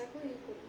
দেখো এই করি।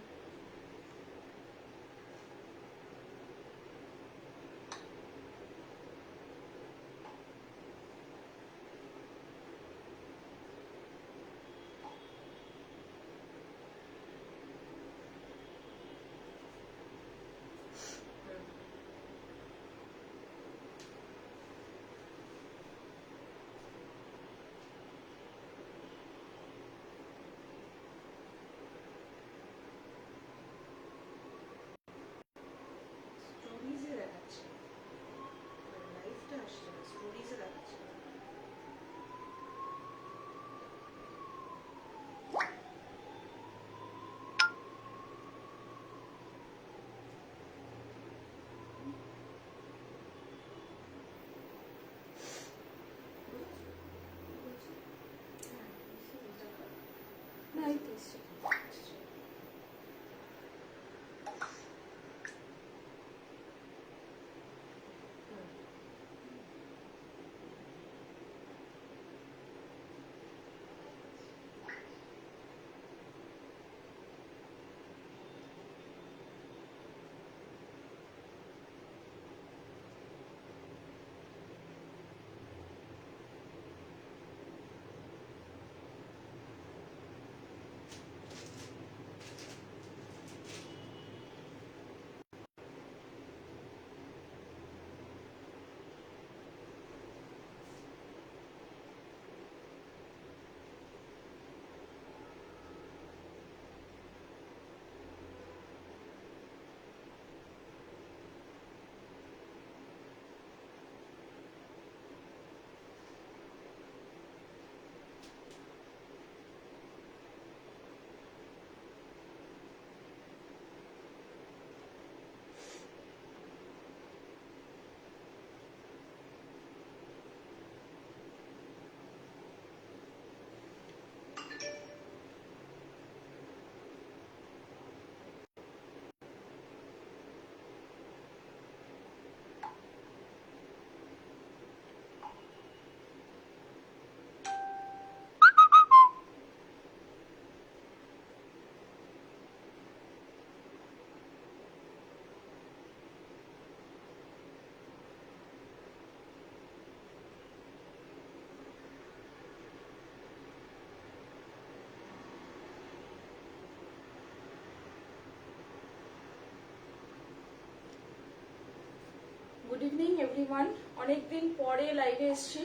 Good evening everyone. অনেকদিন পরে লাইভে এসেছি,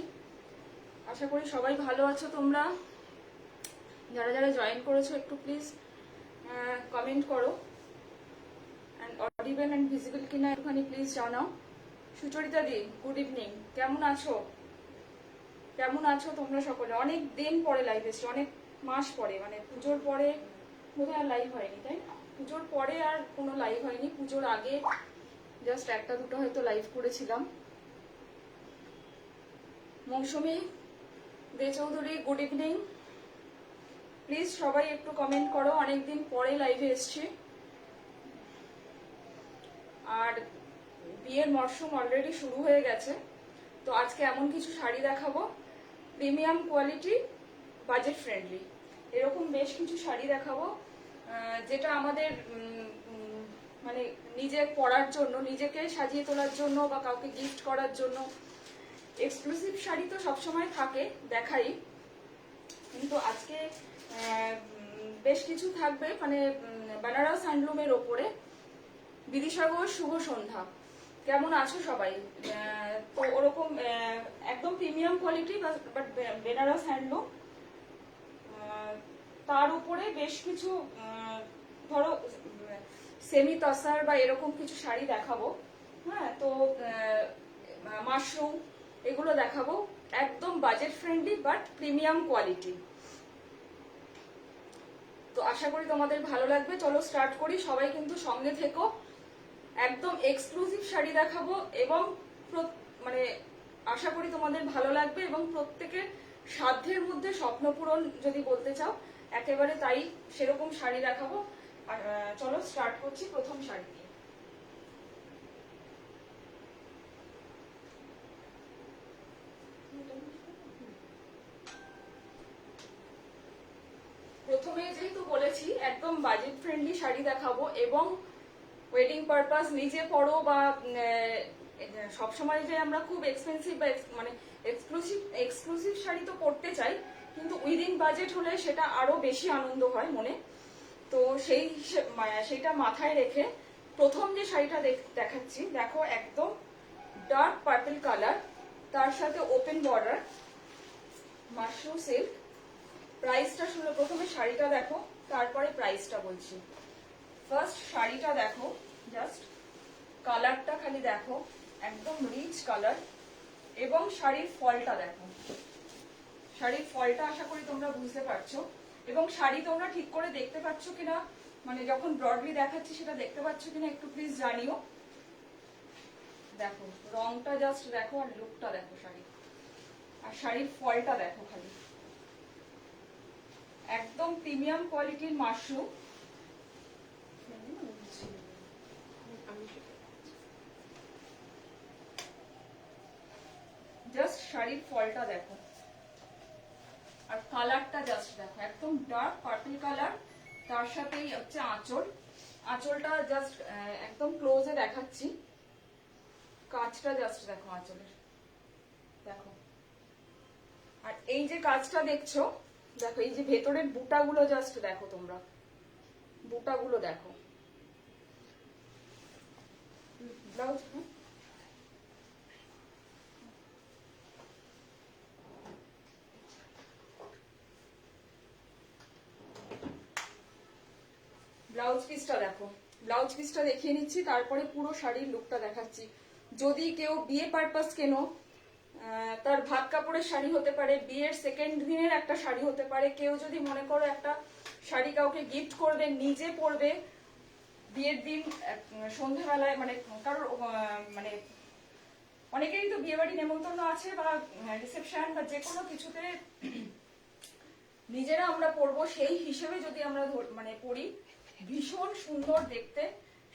আশা করি সবাই ভালো আছো তোমরা। যারা যারা জয়েন করেছো একটু প্লিজ কমেন্ট করো, অ্যান্ড অডিবল অ্যান্ড ভিজিবল কিনা একটুখানি প্লিজ জানাও। সুচরিতা দি গুড ইভিনিং, কেমন আছো? কেমন আছো তোমরা সকলে? অনেক দিন পরে লাইভ এসেছি, অনেক মাস পরে, মানে পুজোর পরে বোধহয় আর লাইভ হয়নি, তাই না? পুজোর পরে আর কোনো লাইভ হয়নি, পুজোর আগে জাস্ট একটা দুটো হয়তো লাইভ করেছিলাম। মৌসুমী দে চৌধুরী গুড ইভিনিং, প্লিজ সবাই একটু কমেন্ট করো, অনেকদিন পরে লাইভে এসছি। আর বিয়ের মরশুম অলরেডি শুরু হয়ে গেছে, তো আজকে এমন কিছু শাড়ি দেখাবো প্রিমিয়াম কোয়ালিটি, বাজেট ফ্রেন্ডলি, এরকম বেশ কিছু শাড়ি দেখাবো যেটা আমাদের মানে নিজে পরার জন্য, নিজেকে সাজিয়ে তোলার জন্য বা কাউকে গিফট করার জন্য। এক্সক্লুসিভ শাড়ি তো সবসময় থাকে, দেখাই, কিন্তু আজকে বেশ কিছু থাকবে, মানে বেনারস হ্যান্ডলুমের ওপরে। বিদিশাগর শুভ সন্ধ্যা, কেমন আছো সবাই? তো ওরকম একদম premium quality, but Banaras handloom, তার উপরে বেশ কিছু ধরো সেমি তসার বা এরকম কিছু শাড়ি দেখাবো। হ্যাঁ, তো মাশরুম এগুলো দেখাবো, একদম budget friendly but premium quality. তো আশা করি তোমাদের ভালো লাগবে। চলো স্টার্ট করি, সবাই কিন্তু সঙ্গে থেকো। একদম এক্সক্লুসিভ শাড়ি দেখাবো এবং মানে আশা করি তোমাদের ভালো লাগবে, এবং প্রত্যেকের সাধ্যের মধ্যে স্বপ্ন পূরণ যদি বলতে চাও একেবারে তাই, সেরকম শাড়ি দেখাবো। চলো স্টার্ট করছি প্রথম শাড়ি দিয়ে। প্রথমে যেহেতু বলেছি একদম বাজেট ফ্রেন্ডলি শাড়ি দেখাবো, এবং ওয়েডিং পারপাস নিজে পরো বা সবসময় যে আমরা খুব এক্সপেন্সিভ বা মানে এক্সক্লুসিভ শাড়ি তো পরতে চাই, কিন্তু উইদিন বাজেট হলে সেটা আরো বেশি আনন্দ হয় মনে। তো সেইটা মাথায় রেখে প্রথম যে শাড়িটা দেখাচ্ছি, দেখো একদম ডার্ক পার্পল কালার, তার সাথে ওপেন বর্ডার, মাশরুম সিল্ক। প্রাইসটা শুনলে প্রথমে শাড়িটা দেখো, তারপরে প্রাইসটা বলছি। ফার্স্ট শাড়িটা দেখো, জাস্ট কালারটা খালি দেখো, একদম রিচ কালার, এবং শাড়ির ফলটা দেখো। শাড়ির ফলটা আশা করি তোমরা বুঝতে পারছো, এবং শাড়ি তোমরা ঠিক করে দেখতে পাচ্ছ কিনা, মানে যখন ব্রডলি দেখাচ্ছি সেটা দেখতে পাচ্ছ কিনা একটু প্লিজ জানিও। দেখো রংটা জাস্ট দেখো, আর লুকটা দেখো শাড়ি, আর শাড়ির ফলটা দেখো খালি, একদম প্রিমিয়াম কোয়ালিটির মাশরুম। জাস্ট শাড়ির ফলটা দেখো, আর কালারটা জাস্ট দেখো, একদম ডার্ক পার্পল কালার, তার সাথেই হচ্ছে আঁচল। আঁচলটা জাস্ট একদম ক্লোজে দেখাচ্ছি, কাজটা জাস্ট দেখো আঁচলের, দেখো। আর এই যে কাজটা দেখছো, দেখো এই যে ভেতরের বুটাগুলো জাস্ট দেখো, তোমরা বুটাগুলো দেখো। ব্লাউজ ব্লাউজ পিসটা দেখো, ব্লাউজ পিসটা দেখিয়ে নিচ্ছি, তারপরে পুরো শাড়ির লুকটা দেখাচ্ছি। যদি কেউ বিয়ে পারপাস কেনো, তার ভাত কাপড়ের শাড়ি হতে পারে, বিয়ের সেকেন্ড দিনের একটা শাড়ি হতে পারে, কেউ যদি মনে করো একটা শাড়ি কাউকে গিফট করবে, নিজে পরবে বিয়ের দিন সন্ধ্যাবেলায়, মানে কারোর মানে অনেকেরই তো বিয়ে বাড়ি নেমন্তন্ন আছে বা রিসেপশন বা যে কোনো কিছুতে নিজেরা আমরা পরবো, সেই হিসেবে যদি আমরা মানে পরি, ভীষণ সুন্দর দেখতে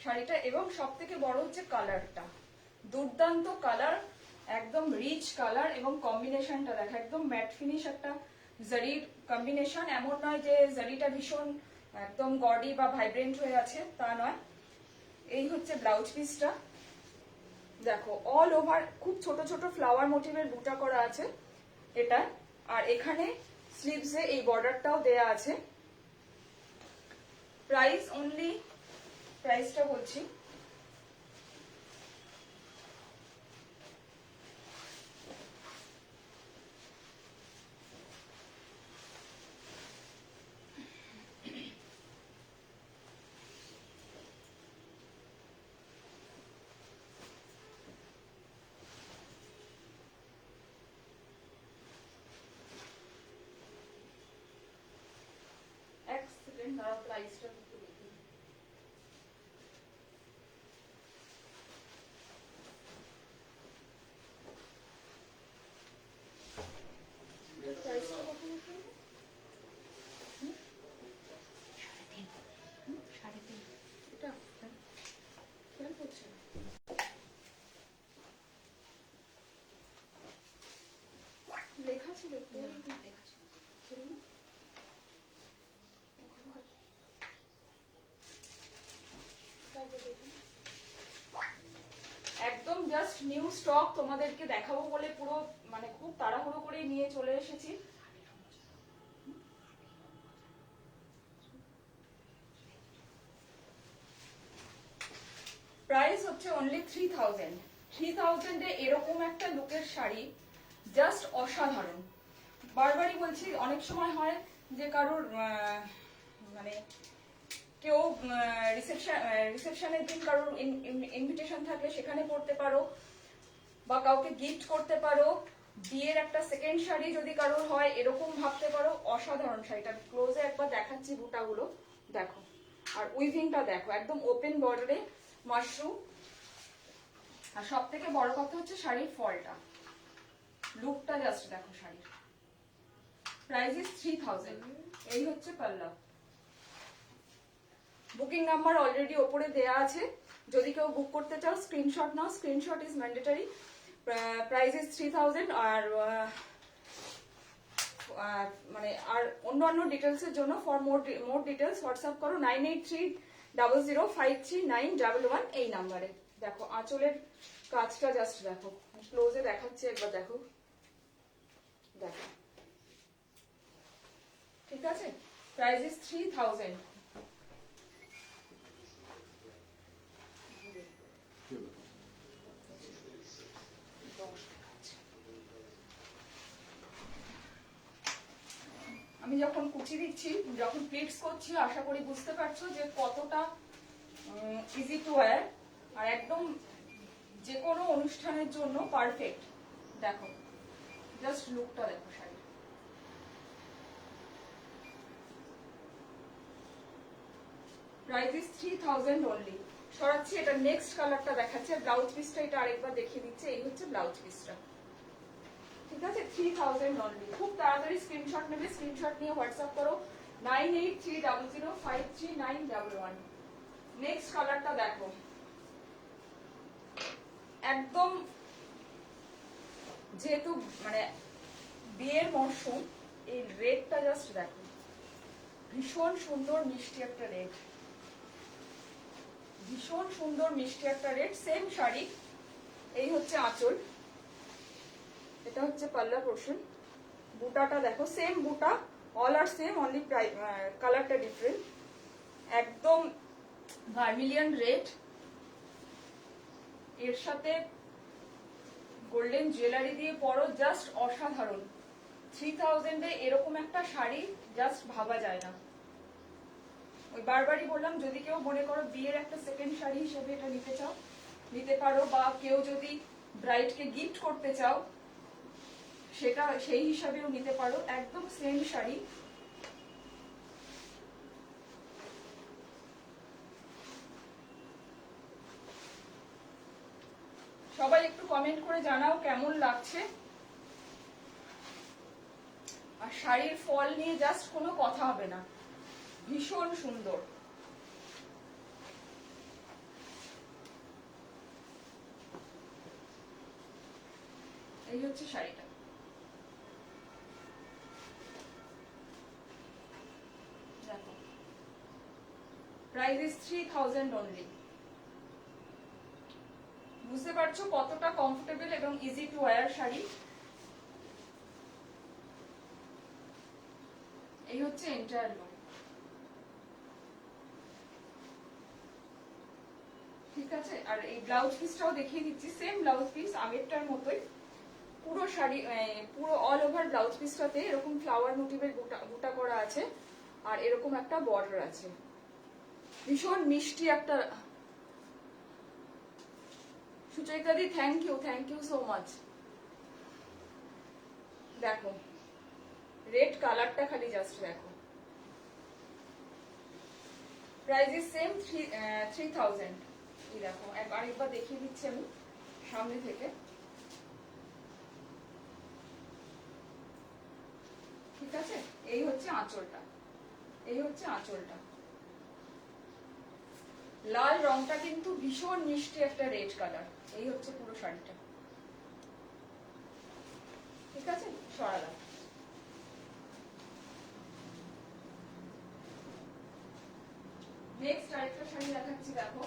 শাড়িটা। এবং সব থেকে বড় হচ্ছে কালারটা, দুর্দান্ত কালার, একদম রিচ কালার, এবং কম্বিনেশনটা দেখা, একদম ম্যাট ফিনিশ একটা জারির কম্বিনেশন। এমন নয় যে জারিটা ভীষণ একদম গডি বা ভাইব্রেন্ট হয়ে আছে, তা নয়। এই হচ্ছে ব্লাউজ পিসটা দেখো, অল ওভার খুব ছোট ছোট ফ্লাওয়ার মোটিভের বুটা করা আছে এটা, আর এখানে স্লিভসে এই বর্ডারটাও দেয়া আছে। প্রাইস অনলি, প্রাইসটা বলছি, প্রাইসটা একটু দেখি। প্রাইসটা কত হচ্ছে? 3.5। এটা খেয়াল করছে না, লেখা ছিল তো, লেখা ছিল না। একদম জাস্ট নিউ স্টক তোমাদেরকে দেখাবো বলে পুরো মানে খুব তাড়াহুড়ো করে নিয়ে চলে এসেছি। প্রাইস হচ্ছে অনলি 3000। 3000 এ এরকম একটা লুকের শাড়ি জাস্ট অসাধারণ। বারবারই বলছি, অনেক সময় হয় যে কারোর মানে কেউ রিসেপশনের দিন কারোর ইনভিটেশন থাকলে সেখানে পড়তে পারো, বা কাউকে গিফট করতে পারো, বিয়ের একটা সেকেন্ড শাড়ি যদি কারোর হয় এরকম ভাবতে পারো। অসাধারণ শাড়িটা, ক্লোজে একবার দেখাচ্ছি বুটাগুলো দেখো, আর উইভিংটা দেখো, একদম ওপেন বর্ডারে মাশরুম। আর সব থেকে বড় কথা হচ্ছে শাড়ির ফলটা, লুকটা জাস্ট দেখো শাড়ির। Price is 3000। এই হচ্ছে পাল্লা। বুকিং নাম্বার অলরেডি ওপরে দেয়া আছে, যদি কেউ বুক করতে চাও screenshot now, screenshot is mandatory. Price is 3000। আর মানে আর অন্য ডিটেলসের জন্য ফর মোর ডিটেলস হোয়াটসঅ্যাপ করো 9830053911 এই নাম্বারে। দেখো আঁচলের কাজটা জাস্ট দেখো, ক্লোজে দেখাচ্ছি একবার, দেখো দেখো, ঠিক আছে। Price is 3000। আমি যখন কুচি দিচ্ছি, যখন প্লিটস করছি, আশা করি বুঝতে পারছো যে কতটা ইজি টু ওয়্যার আর একদম যে কোনো অনুষ্ঠানের জন্য পারফেক্ট। দেখো জাস্ট লুকটা দেখো শাড়ি। Price is 3000 only. সরাচ্ছি, এটা নেক্সট কালারটা দেখাচ্ছে। ব্লাউজ পিসটা এটা আরেকবার দেখিয়ে দিচ্ছে, এই হচ্ছে ব্লাউজ পিসটা, ঠিক আছে। 3000 অনলি। খুব তাড়াতাড়ি স্ক্রিনশট নেবে, স্ক্রিনশট নিয়ে হোয়াটসঅ্যাপ করো 9830053911। নেক্সট কালারটা দেখো, একদম যেহেতু মানে বিয়ের মরশুম, এই রেডটা জাস্ট দেখো, ভীষণ সুন্দর মিষ্টি একটা রেড, ভীষণ সুন্দর মিষ্টি একটা রেড। সেম শাড়ি, এই হচ্ছে আঁচল, এটা হচ্ছে পাল্লা পোর্শন। বুটাটা দেখো, সেম বুটা, অল আর সেম, অনলি কালারটা ডিফারেন্ট। একদম ভার্মিলিয়ন রেড, এর সাথে গোল্ডেন জুয়েলারি দিয়ে পরো, জাস্ট অসাধারণ। 3000 এ এরকম একটা শাড়ি জাস্ট ভাবা যায় না। ওই বারবারই বললাম, যদি কেউ মনে করো বিয়ের একটা সেকেন্ড শাড়ি হিসেবে এটা নিতে চাও, নিতে পারো, বা কেউ যদি ব্রাইডকে গিফট করতে চাও সেটা সেই হিসাবেও নিতে পারো। একদম সেম শাড়ি, সবাই একটু কমেন্ট করে জানাও কেমন লাগছে। আর শাড়ির ফল নিয়ে জাস্ট কোনো কথা হবে না, ভীষণ সুন্দর। এই হচ্ছে শাড়িটা, দেখো। Price is 3000 only. বুঝতে পারছো কতটা কমফোর্টেবল এবং ইজি টু ওয়্যার শাড়ি। এই হচ্ছে এন্টায়ার লুক, ঠিক আছে। আর এই ব্লাউজ পিসটাও দেখিয়ে দিচ্ছি, সেম ব্লাউজ পিস আগেরটার মতোই। পুরো শাড়ি পুরো অল ওভার ব্লাউজ পিসটাতে এরকম ফ্লাওয়ার মোটিভের বুটা করা আছে, আর এরকম একটা বর্ডার আছে। ভীষণ মিষ্টি একটা। সুচৈতা দি থ্যাংক ইউ সো মাচ। দেখো রেড কালারটা খালি জাস্ট দেখো। Price is same 3000। এই দেখো আরেকবার দেখিয়ে দিচ্ছি আমি সামনে থেকে, ঠিক আছে। এই হচ্ছে আঁচলটা, এই হচ্ছে আঁচলটা। লাল রংটা কিন্তু ভীষণ মিষ্টি একটা রেড কালার। এই হচ্ছে পুরো শাড়িটা, ঠিক আছে। সরালাম। নেক্সট আরেকটা শাড়ি দেখাচ্ছি, দেখো।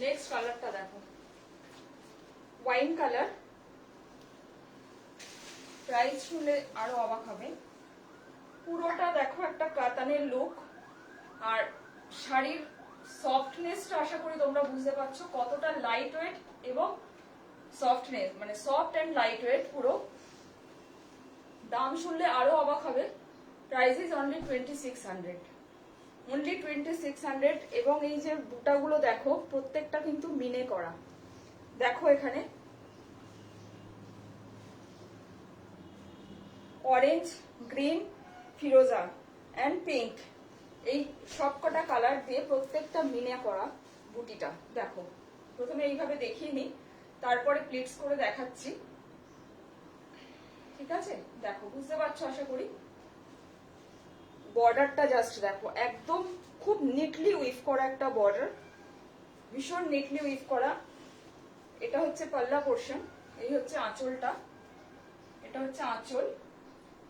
নেক্সট কালারটা দেখো, ওয়াইন কালার। প্রাইস শুনলে আরো অবাক হবে। পুরোটা দেখো একটা কাতানের লুক, আর শাড়ির সফটনেসটা আশা করি তোমরা বুঝতে পারছো কতটা লাইট ওয়েট এবং সফটনেস, মানে সফট এন্ড লাইট ওয়েট পুরো। দাম শুনলে আরো অবাক হবে। Price is only 2600, only 2600। এবং এই যে বুটাগুলো দেখো, প্রত্যেকটা কিন্তু মিনে করা। দেখো এখানে অরেঞ্জ, গ্রিন, ফিরোজা এন্ড পিঙ্ক, এই সবকটা কালার দিয়ে প্রত্যেকটা মিনে করা বুটিটা দেখো। প্রথমে এইভাবে দেখিয়ে নিই, তারপরে প্লিটস করে দেখাচ্ছি। ঠিক আছে, দেখো বুঝতে পারছো আশা করি। বর্ডারটা জাস্ট দেখো, একদম খুব নিটলি উইভ করা একটা বর্ডার, ভীষণ নিটলি উইভ করা। এটা হচ্ছে পাল্লা পোর্শন, এই হচ্ছে আঁচলটা, এটা হচ্ছে আঁচল।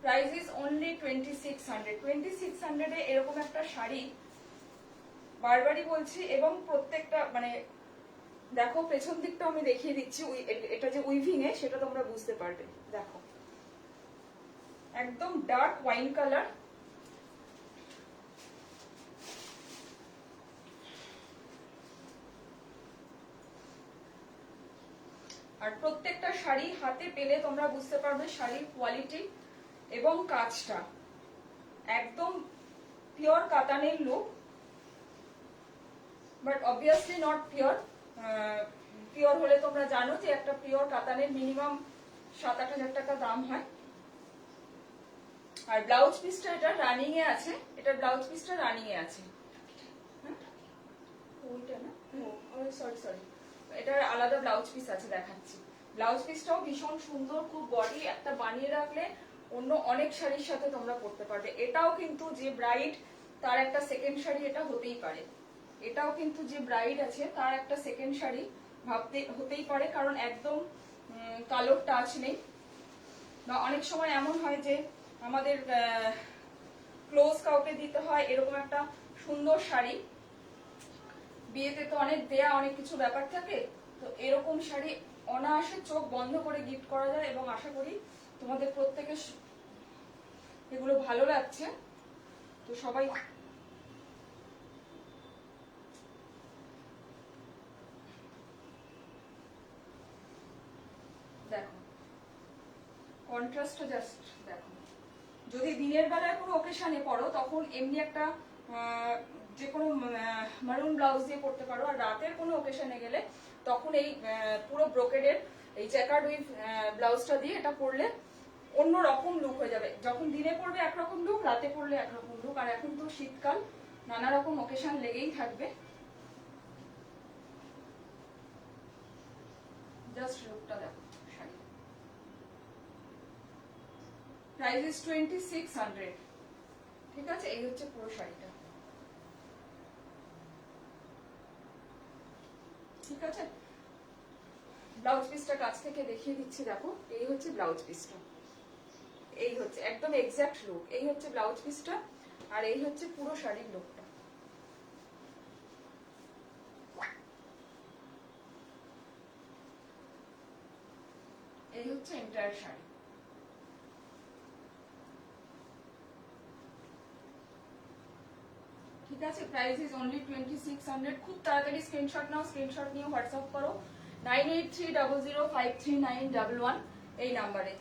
Price is only 2600। 2600 এ এরকম একটা শাড়ি বারবারই বলছি। এবং প্রত্যেকটা মানে দেখো পেছন দিকটা আমি দেখিয়ে দিচ্ছি, এটা যে উইভিং এ সেটা তোমরা বুঝতে পারবে। দেখো একদম ডার্ক ওয়াইন কালার, আর প্রত্যেকটা শাড়ি হাতে পেলে তোমরা বুঝতে পারবে শাড়ির কোয়ালিটি এবং কাজটা। একদম পিওর কাতানের look, but obviously not pure. Pure হলে তোমরা জানো যে একটা পিওর কাতানের মিনিমাম 7-8 হাজার টাকা দাম হয়। আর ব্লাউজ পিসটা এটা রানিং এ আছে, এটা ব্লাউজ পিসটা রানিং এ আছে। ওইটা না, সরি সরি, এটার আলাদা ব্লাউজ পিস আছে, দেখাচ্ছি। ব্লাউজ পিসটাও ভীষণ সুন্দর, খুব বডি একটা বানিয়ে রাখলে অন্য অনেক শাড়ির সাথে তোমরা পরতে পারবে। এটাও কিন্তু যে ব্রাইড তার একটা সেকেন্ড শাড়ি এটা হতেই পারে, এটাও কিন্তু যে ব্রাইড আছে তার একটা সেকেন্ড শাড়ি ভাবতে হতেই পারে, কারণ একদম কালোর টাচ নেই। বা অনেক সময় এমন হয় যে আমাদের ক্লোজ কাউকে দিতে হয় এরকম একটা সুন্দর শাড়ি, বিয়েতে তো অনেক দেয়া অনেক কিছু ব্যাপার থাকে, তো এরকম শাড়ি অনায়াসে চোখ বন্ধ করে গিফট করা যায়। এবং আশা করি তোমাদের প্রত্যেকের এগুলো ভালো লাগছে। তো সবাই দেখো কন্ট্রাস্টটা জাস্ট দেখো। যদি দিনের বেলায় কোনো ওকেশনে পড়ো তখন এমনি একটা যে কোনো মারুন ব্লাউজ দিয়ে পরতে পারো, আর রাতের কোনো ওকেশনে গেলে তখন এই পুরো ব্রোকেডের এই জ্যাকার্ড উইথ ব্লাউজটা দিয়ে এটা পরলে অন্য রকম লুক হয়ে যাবে। যখন দিনে পরবে একরকম লুক, রাতে পরলে একরকম লুক। আর এখন তো শীতকাল, নানা রকম ওকেশন লেগেই থাকবে। জাস্ট লুকটা দেখো। Price is 2600। ঠিক আছে, এই হচ্ছে পুরো শাড়িটা। ঠিক আছে, ব্লাউজ পিসটা কাছ থেকে দেখিয়ে দিচ্ছি। দেখো এই হচ্ছে ব্লাউজ পিসটা, এই হচ্ছে একদম এক্সাক্ট লুক। এই হচ্ছে ব্লাউজ পিসটা, আর এই হচ্ছে পুরো শাড়ির লুকটা। এই হচ্ছে এন্টায়ার শাড়ি। ঠিক আছে, প্রাইস ইজ অনলি 2600। খুব তাড়াতাড়ি স্ক্রিনশট নাও, স্ক্রিনশট নিয়ে হোয়াটসঅ্যাপ করো 9830053911 এই নাম্বারে।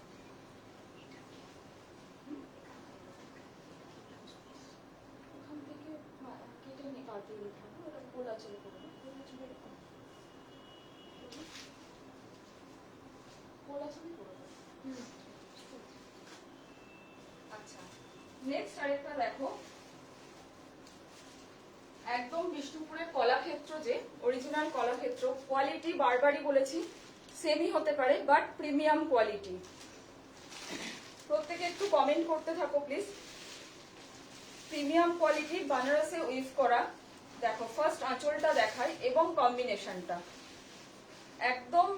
ওখান থেকে কেটে নিয়ে কাটিয়ে নিতে হবে, ওটা গোলা চলে করবে, গোলা চলে গোলা চলে করবে। আচ্ছা, নেক্সট আরেকটা দেখো, একদম বিষ্ণুপুরের কলাক্ষেত্র, যে অরিজিনাল কলাক্ষেত্র। কোয়ালিটি বারবারই বলেছি সেমই হতে পারে, বাট প্রিমিয়াম কোয়ালিটি। প্রত্যেকে একটু কমেন্ট করতে থাকো প্লিজ। প্রিমিয়াম কোয়ালিটি বানারসে উইভ করা। দেখো ফার্স্ট আঁচলটা দেখায় এবং কম্বিনেশনটা একদম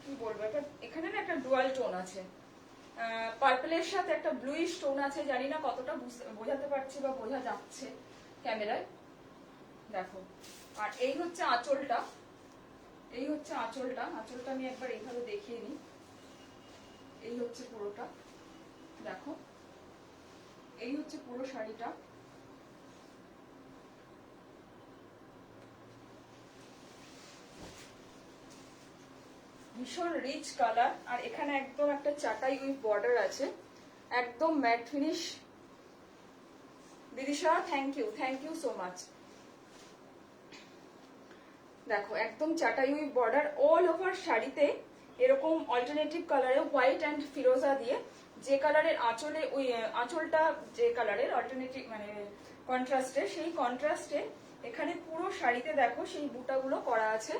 কি বলবো, এটা এখানে না একটা ডুয়াল টোন আছে, পার্পলের সাথে একটা ব্লুইশ টোন আছে। জানি না কতটা বোঝাতে পারছি বা বোঝা যাচ্ছে ক্যামেরায়। দেখো, আর এই হচ্ছে আঁচলটা, এই হচ্ছে আঁচলটা। আঁচলটা আমি একবার এইভাবে দেখিয়ে নিই। এই হচ্ছে পুরোটা, দেখো এই হচ্ছে পুরো শাড়িটা। ভীষণ রিচ কালার, আর এখানে একদম একটা চাটাই উইথ বর্ডার আছে, একদম ম্যাট ফিনিশ। দিদিশা থ্যাংক ইউ সো মাচ। দেখো একদম চাটাই উইথ বর্ডার, অল ওভার শাড়িতে এরকম অল্টারনেটিভ কালারে হোয়াইট অ্যান্ড ফিরোজা দিয়ে, যে কালারের আঁচলে ওই আঁচলটা যে কালারের অল্টারনেটিভ মানে কন্ট্রাস্টে, সেই কন্ট্রাস্টে এখানে পুরো শাড়িতে দেখো সেই বুটাগুলো করা আছে,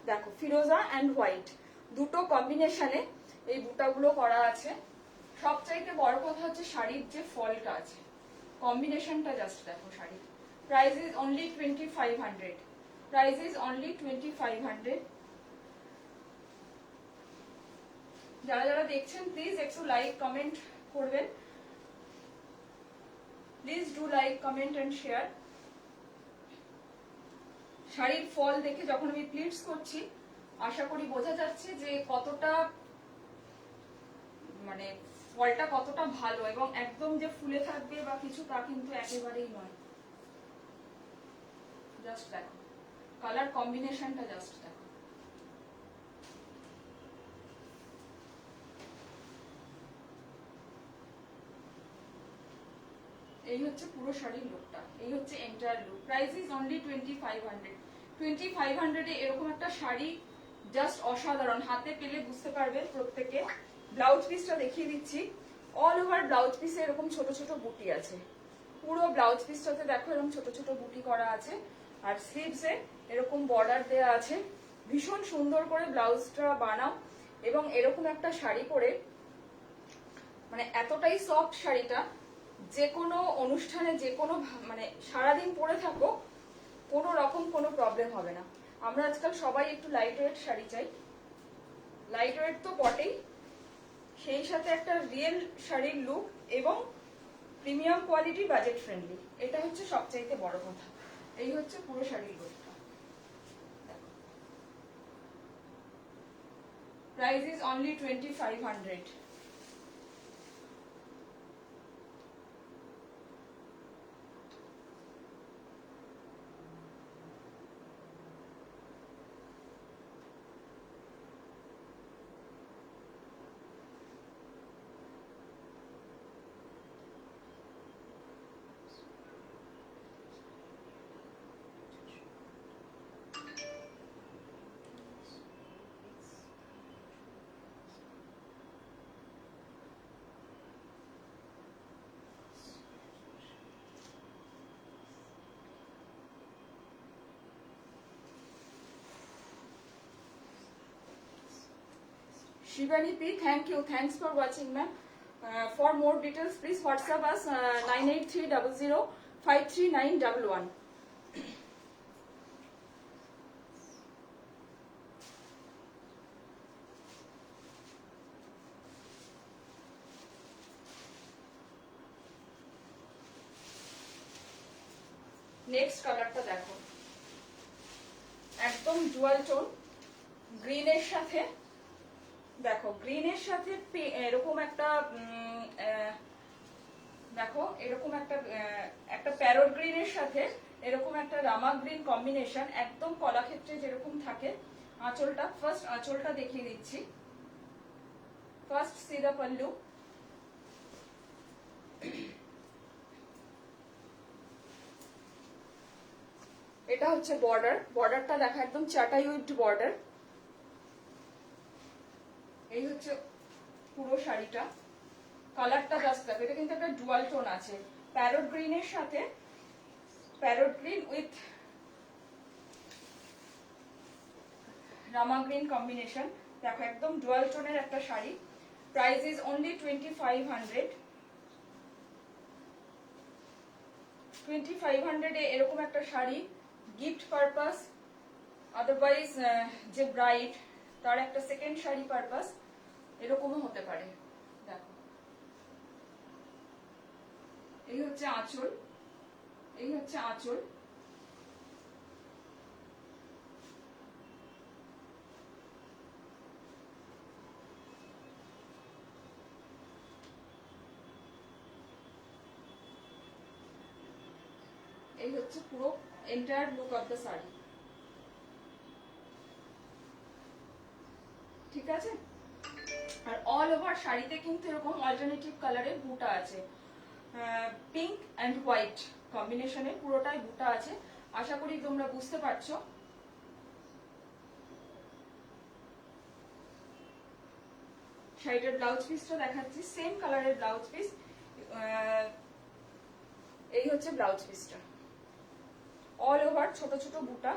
দেখো ফিরোজা অ্যান্ড হোয়াইট দুটো কম্বিনেশনে এই বুটাগুলো করা আছে। সবচাইতে বড় কথা হচ্ছে শাড়ির যে ফলটা আছে, কম্বিনেশনটা জাস্ট দেখো শাড়ির। Price is only 2500, price is only 2500। যারা যারা দেখছেন প্লিজ একটু লাইক কমেন্ট করবেন, please do like comment and share. শাড়ির ফল দেখে যখন আমি প্লিটস করছি আশা করি বোঝা যাচ্ছে যে কতটা মানে ফলটা কতটা ভালো, এবং একদম যে ফুলে থাকবে বা কিছু তা কিন্তু একেবারেই নয়। জাস্ট দেখো কালার কম্বিনেশনটা, জাস্ট দেখো। এই হচ্ছে পুরো শাড়ির লুকটা, এই হচ্ছে entire look. Price is only 2500। 2500 এ এরকম একটা শাড়ি জাস্ট অসাধারণ, হাতে পেলে বুঝতে পারবেন প্রত্যেকে। ব্লাউজ পিসটা দেখিয়ে দিচ্ছি, অল ওভার ব্লাউজ পিসে এরকম ছোট ছোট বুটি আছে, পুরো ব্লাউজ পিসটাতে দেখো এরকম ছোট ছোট বুটি করা আছে, আর স্লিভসে এরকম বর্ডার দেওয়া আছে। ভীষণ সুন্দর করে ব্লাউজটা বানাও, এবং এরকম একটা শাড়ি পরে মানে এতটাই সফট শাড়িটা, যে কোনো অনুষ্ঠানে যে কোনো মানে সারাদিন পরে থাকো কোনো রকম কোনো প্রবলেম হবে না। আমরা আজকাল সবাই একটু লাইট ওয়েট শাড়ি চাই, লাইট ওয়েট তো বটেই, সেই সাথে একটা রিয়েল শাড়ির লুক এবং প্রিমিয়াম কোয়ালিটি, বাজেট ফ্রেন্ডলি, এটা হচ্ছে সবচাইতে বড় কথা। এই হচ্ছে পুরো শাড়ির লুকটা। Price is only 2500। Shivani P, thank you. Thanks for watching, ma'am. For more details, please WhatsApp us 98300 53911. Next কালারটা দেখো, একদম ডুয়াল টোন, গ্রিনের সাথে দেখো, গ্রিনের সাথে এরকম একটা দেখো এরকম একটা প্যারট গ্রিনের সাথে এরকম একটা রামা গ্রিন কম্বিনেশন, একদম কলাক্ষেত্রে যেরকম থাকে। আঁচলটা, ফার্স্ট আঁচলটা দেখিয়ে দিচ্ছি। ফার্স্ট সি দা পাল্লু, এটা হচ্ছে বর্ডার, বর্ডারটা দেখা একদম চাটাই উইথ বর্ডার। এই হচ্ছে পুরো শাড়িটা, কালারটা জাস্ট দেখো, এটা কিন্তু একটা ডুয়াল টোন আছে, প্যারট গ্রিনের সাথে, parrot green with rama green combination. দেখো একদম ডুয়াল টোনের একটা শাড়ি। Price is only 2500। 2500 এ এরকম একটা শাড়ি গিফট পারপাস, আদারওয়াইজ যে ব্রাইড তার একটা সেকেন্ড শাড়ি পারপাস এরকমও হতে পারে। দেখো এই হচ্ছে আঁচল, এই হচ্ছে আঁচল। এই হচ্ছে পুরো entire look of the sari. ঠিক আছে, আর অল ওভার শাড়িতে কিন্তু এরকম অল্টারনেটিভ কালারের বুটা আছে, পিঙ্ক অ্যান্ড হোয়াইট কম্বিনেশনে পুরোটাই বুটা আছে। আশা করি তোমরা বুঝতে পারছো। শাড়িটার ব্লাউজ পিসটা দেখাচ্ছি, সেম কালারের ব্লাউজ পিস। এই হচ্ছে ব্লাউজ পিসটা, অল ওভার ছোট ছোট বুটা।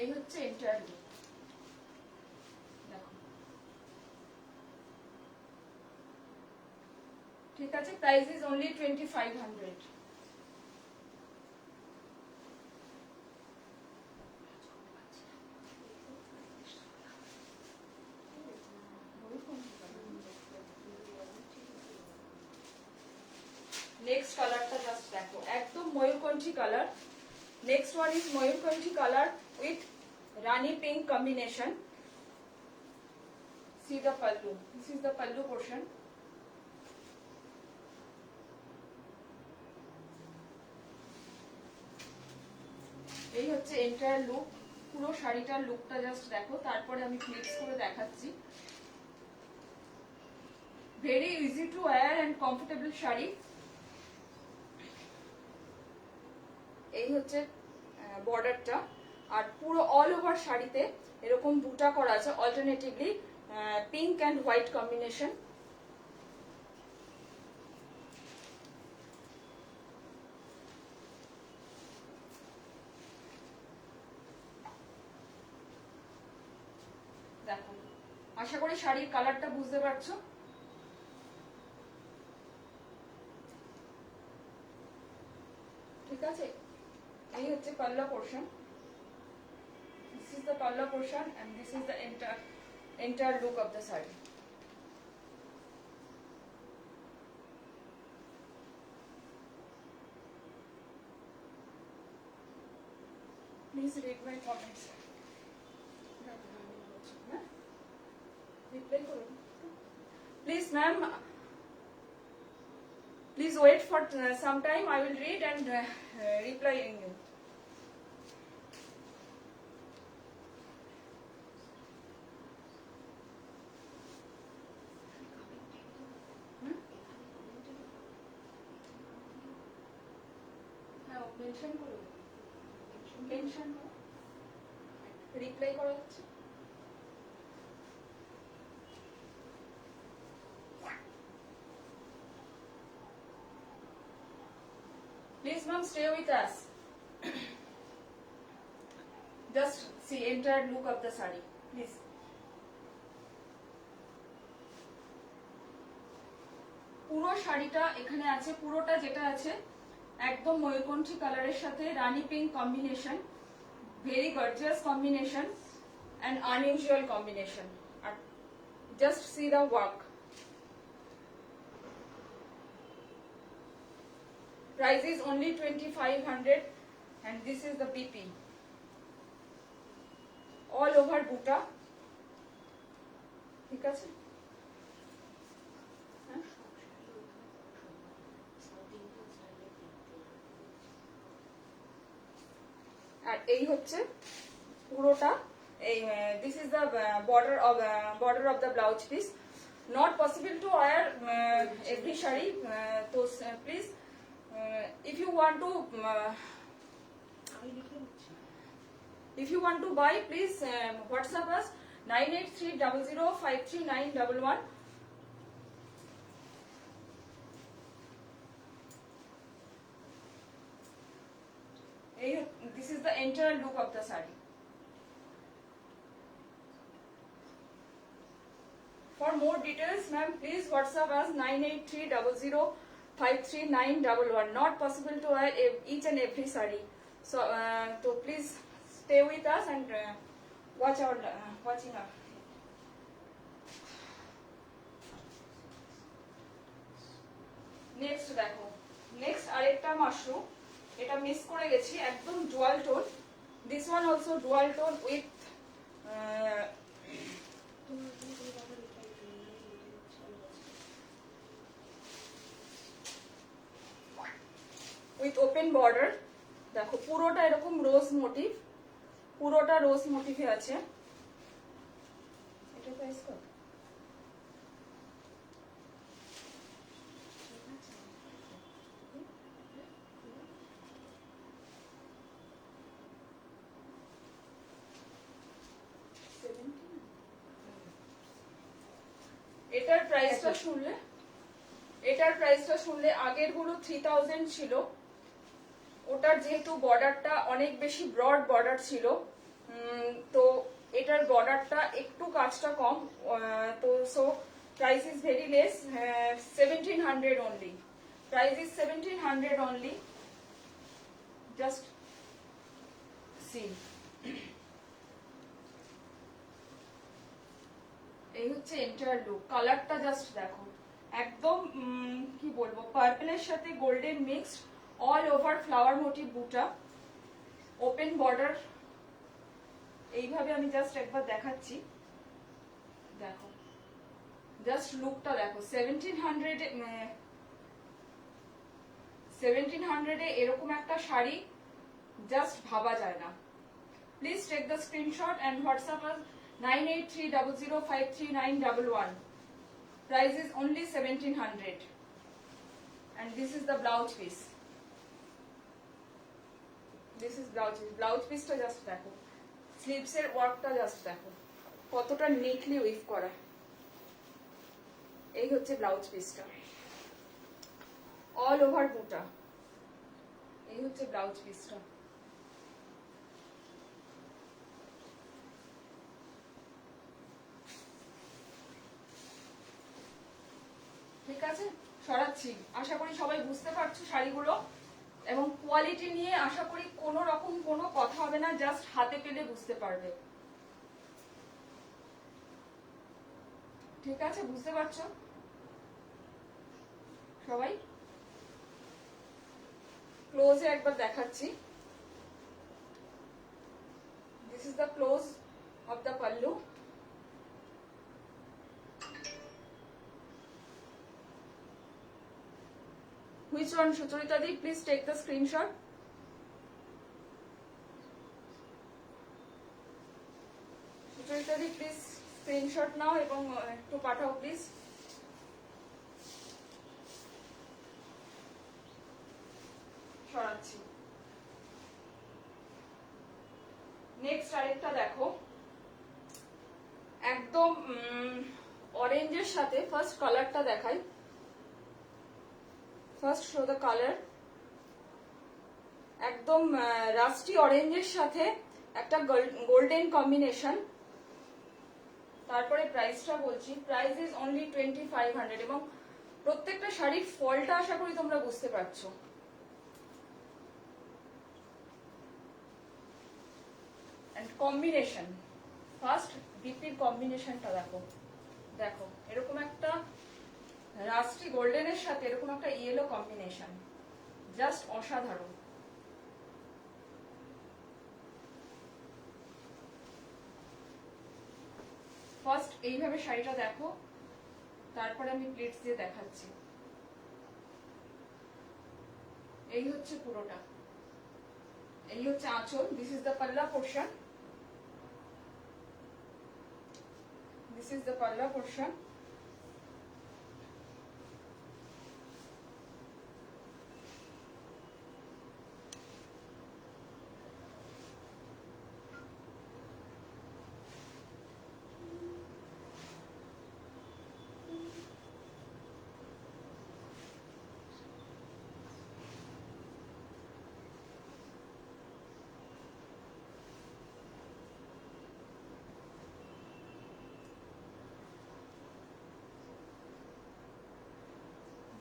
এই হচ্ছে এন্টায়ার লুক। দেখো, ঠিক আছে, প্রাইস ইজ অনলি 2500। নেক্সট কালারটা জাস্ট দেখো, একদম ময়ূরকণ্ঠী কালার। নেক্সট ওয়ান ইজ ময়ূরকণ্ঠী colour with rani pink combination. See the pallu. This is the pallu portion. এই হচ্ছে এন্টায়ার লুক। পুরো শাড়িটার লুকটা জাস্ট দেখো, তারপরে আমি ফ্লিপস করে দেখাচ্ছি। Very easy to wear and comfortable শাড়ি। এই হচ্ছে বর্ডারটা, আর পুরো অল ওভার শাড়িতে এরকম বুটা করা আছে, alternatively pink and white combination. দেখো, আশা করি শাড়ির কালারটা বুঝতে পারছো। ঠিক আছে, এই হচ্ছে পাল্লা portion. This is the palla portion and this is the entire look of the saree. Please read my comments. Please, ma'am. Please wait for some time. I will read and reply in you. Mention করো, mention করো, reply করা হচ্ছে। Please, ma'am, stay with us. Just see entire look of the saree, please. পুরো শাড়িটা এখানে আছে, পুরোটা যেটা আছে একদম ময়ূরকণ্ঠী কালারের সাথে rani pink combination. Very gorgeous combination and unusual combination. Just see the work. Price is only 2500 and this is the BP. All over buta. ঠিক আছে, আর এই হচ্ছে পুরোটা। এই this is the border of the blouse piece. Not possible to wear every shari, so please if you want to buy, please WhatsApp us 9830053911. This is the entire look of the saree. For more details, ma'am, please WhatsApp us 9830053911. Not possible to wear each and every saree, so please stay with us and watching us. Next দেখো, next আরেকটা mushroom, এটা miss করে গেছি, একদম dual tone. This one also dual tone with open border. দেখো পুরোটা এরকম রোজ motive, পুরোটা রোজ মোটিভে আছে। এটা প্রাইস কত? এটার প্রাইসটা শুনলে আগের গুলো 3000 ছিল, ওটার যেহেতু বর্ডারটা অনেক বেশি ব্রড বর্ডার ছিল, তো এটার বর্ডারটা একটু কাজটা কম, তো so price is very less, 1700 only. Price is 1700 only. Just see, এই হচ্ছে এন্টায়ার লুক। কালারটা জাস্ট দেখো, একদম কি বলবো, পার্পলের সাথে golden mixed, all over flower motive বুটা, ওপেন বর্ডার। এইভাবে আমি জাস্ট একবার দেখাচ্ছি, দেখো জাস্ট লুকটা দেখো। 1700 এরকম একটা শাড়ি জাস্ট ভাবা যায় না। Please take the screenshot and WhatsApp us 9830053911. Price is only 1700 and this is the blouse piece. This is blouse piece. Blouse piece টা জাস্ট দেখো, স্লিভস এর ওয়ার্কটা জাস্ট দেখো কতটা নিটলি উইভ করা। এই হচ্ছে ব্লাউজ পিসটা, অল ওভার বুটা। এই হচ্ছে ব্লাউজ পিসটা। ঠিক আছে, সরাচ্ছি। আশা করি সবাই বুঝতে পারছো শাড়িগুলো, এবং কোয়ালিটি নিয়ে আশা করি কোনো রকম কোনো কথা হবে না, জাস্ট হাতে পেলে বুঝতে পারবে। ঠিক আছে, বুঝতে পারছো সবাই? ক্লোজে একবার দেখাচ্ছি। This is the close of the pallu. Which one, Sucharita di? Please take the screenshot. Sucharita di, please screenshot now এবং একটু পাঠাও প্লিজ। সরাচ্ছি। নেক্সট আরেকটা দেখো, একদম অরেঞ্জের সাথে, ফার্স্ট কালারটা দেখাই। First show the colour. একদম রাস্টি অরেঞ্জের সাথে একটা গোল্ডেন কম্বিনেশন। তারপরে প্রাইসটা বলছি, প্রাইস ইজ অনলি 2500 এবং প্রত্যেকটা শাড়ির ফলটা আশা করি তোমরা বুঝতে পারছো। এন্ড কম্বিনেশন, ফার্স্ট ডিপির কম্বিনেশনটা দেখো, দেখো এরকম একটা রাস্টি গোল্ডেনের সাথে এরকম একটা ইয়েলো কম্বিনেশন, জাস্ট অসাধারণ। ফার্স্ট এইভাবে শাড়িটা দেখো, তারপরে আমি প্লেটস দিয়ে দেখাচ্ছি। এই হচ্ছে পুরোটা, এই হচ্ছে আঁচল। দিস ইজ দ্য পাল্লা পোর্শন, দিস ইজ দ্য পাল্লা portion.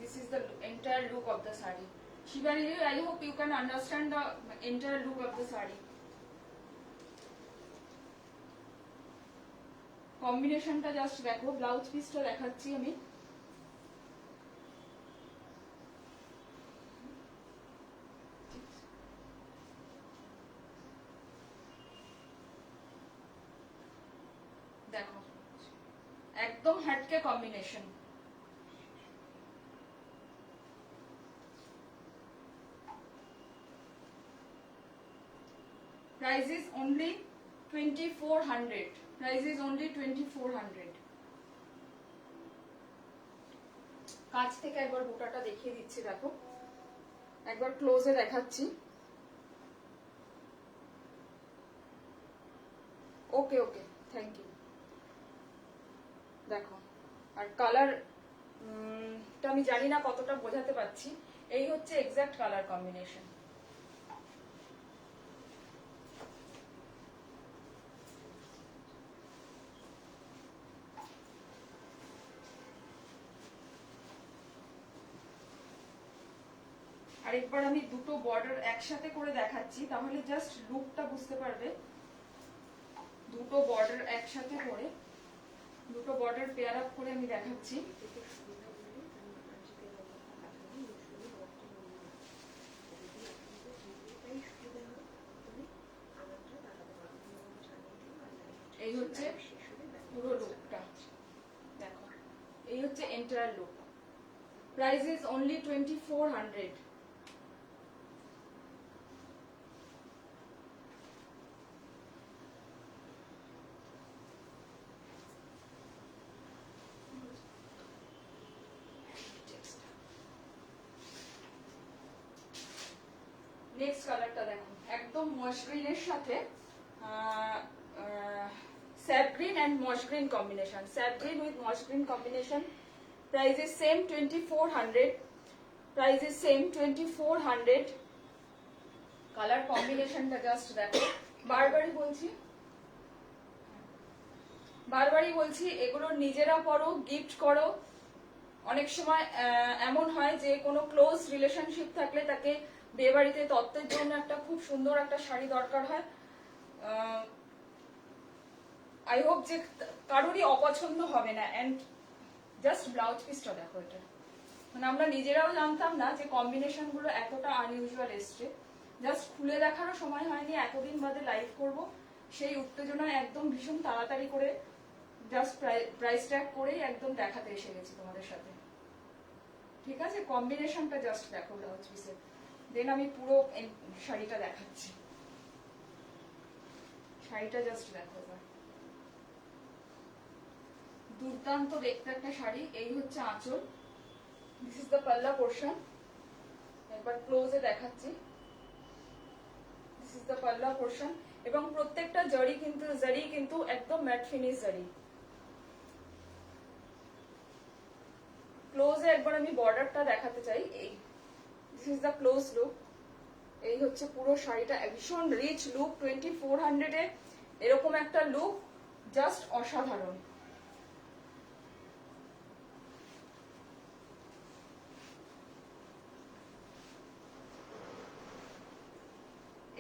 This is the entire look of the saree. Shivani, I hope you can understand the entire look of the saree. কম্বিনেশনটা জাস্ট দেখো, ব্লাউজ পিসটা দেখাচ্ছি আমি। দেখো একদম হটকে combination. Price is only 2400. Price is only 2400. কাছ থেকে একবার বুটাটা দেখিয়ে দিচ্ছি, দেখো একবার ক্লোজে দেখাচ্ছি। ওকে ওকে, থ্যাংক ইউ। দেখো আর কালার আমি জানি না কতটা বোঝাতে পারছি, এই হচ্ছে এক্সাক্ট কালার কম্বিনেশন। আরেকবার আমি দুটো বর্ডার একসাথে করে দেখাচ্ছি, তাহলে জাস্ট লুকটা বুঝতে পারবে। দুটো বর্ডার একসাথে করে, দুটো বর্ডার পেয়ার আপ করে আমি দেখাচ্ছি। এই হচ্ছে পুরো লুকটা, দেখো এই হচ্ছে entire look. Price is only 2400। Next কালারটা দেখো, একদম মশ গ্রিনের সাথে sap green and moss green combination, sap green with moss green combination. Price is same 2400। Price is same 2400। Colour কম্বিনেশনটা জাস্ট দেখো। বারবারই বলছি এগুলো নিজেরা পরো, গিফট করো। অনেক সময় এমন হয় যে কোনো ক্লোজ রিলেশনশিপ থাকলে তাকে বিয়ে বাড়িতে তত্ত্বের জন্য একটা খুব সুন্দর একটা শাড়ি দরকার হয়। আই হোপ যে কারোরই অপছন্দ হবে না। এন্ড জাস্ট ব্লাউজ পিসটা দেখো, এটা মানে আমরা নিজেরাও জানতাম না যে কম্বিনেশন গুলো এতটা আনইউজুয়াল এসছে। জাস্ট খুলে দেখারও সময় হয়নি, এতদিন বাদে লাইভ করব সেই উত্তেজনায় একদম ভীষণ তাড়াতাড়ি করে জাস্ট প্রাইস ট্যাগ করেই একদম দেখাতে এসে গেছি তোমাদের সাথে। ঠিক আছে, কম্বিনেশনটা জাস্ট দেখো ব্লাউজ পিসের, দেন আমি পুরো শাড়িটা দেখাচ্ছি। শাড়িটা জাস্ট দেখো এবার, দুর্দান্ত দেখতে একটা শাড়ি। এই হচ্ছে আঁচল, দিস ইজ দ্য পাল্লা পোর্শন। একবার ক্লোজে দেখাচ্ছি, দিস ইজ দ্য পাল্লা পোর্শন। এবং প্রত্যেকটা জরি কিন্তু একদম ম্যাট ফিনিশ জরি। ক্লোজে একবার আমি বর্ডারটা দেখাতে চাই। এই this is the close look. এই হচ্ছে পুরো শাড়িটা, ভীষণ রিচ লুক। 2400 এ এরকম একটা লুক জাস্ট অসাধারণ।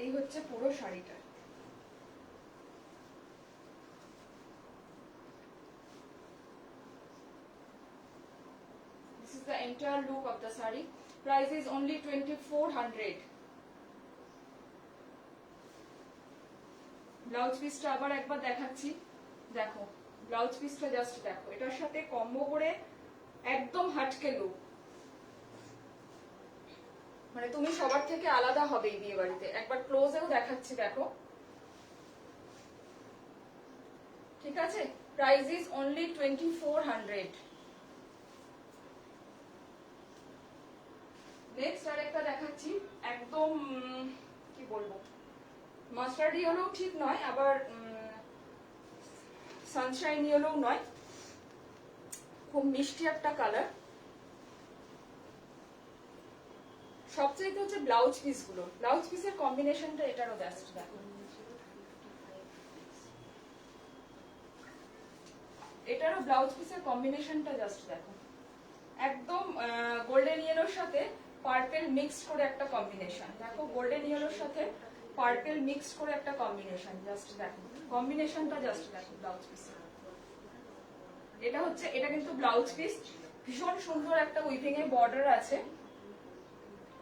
এই হচ্ছে পুরো শাড়িটা। This is the entire look of the saree. Price is only 2400. Blouse পিসটা আবার একবার দেখাচ্ছি, দেখো ব্লাউজ পিসটা জাস্ট দেখো। এটার সাথে কম্বো করে একদম হাটকে লুক, মানে তুমি সবার থেকে আলাদা হবে এই বিয়ে বাড়িতে। একবার ক্লোজেও দেখাচ্ছি, দেখো। ঠিক আছে, প্রাইস ইজ অনলি 2400। নেক্সট আরেকটা দেখাচ্ছি, একদম কি বলবো, মাস্টার্ড ইয়েলোও ঠিক নয়, আবার সানশাইন ইয়েলোও নয়, খুব মিষ্টি একটা কালার। সবচেয়ে হচ্ছে ব্লাউজ পিস গুলো, ব্লাউজ পিসের কম্বিনেশনটা এটারও জাস্ট দেখো। এটারও ব্লাউজ পিসের কম্বিনেশনটা জাস্ট দেখো, একদম গোল্ডেন ইয়েলোর সাথে পার্পেল মিক্স করে একটা কম্বিনেশন। দেখো গোল্ডেন ইয়েলোর সাথে পার্পেল মিক্স করে একটা কম্বিনেশন, জাস্ট দেখো কম্বিনেশনটা জাস্ট দেখো ব্লাউজ পিসের। এটা কিন্তু ব্লাউজ পিস, ভীষণ সুন্দর একটা উইভিং এ বর্ডার আছে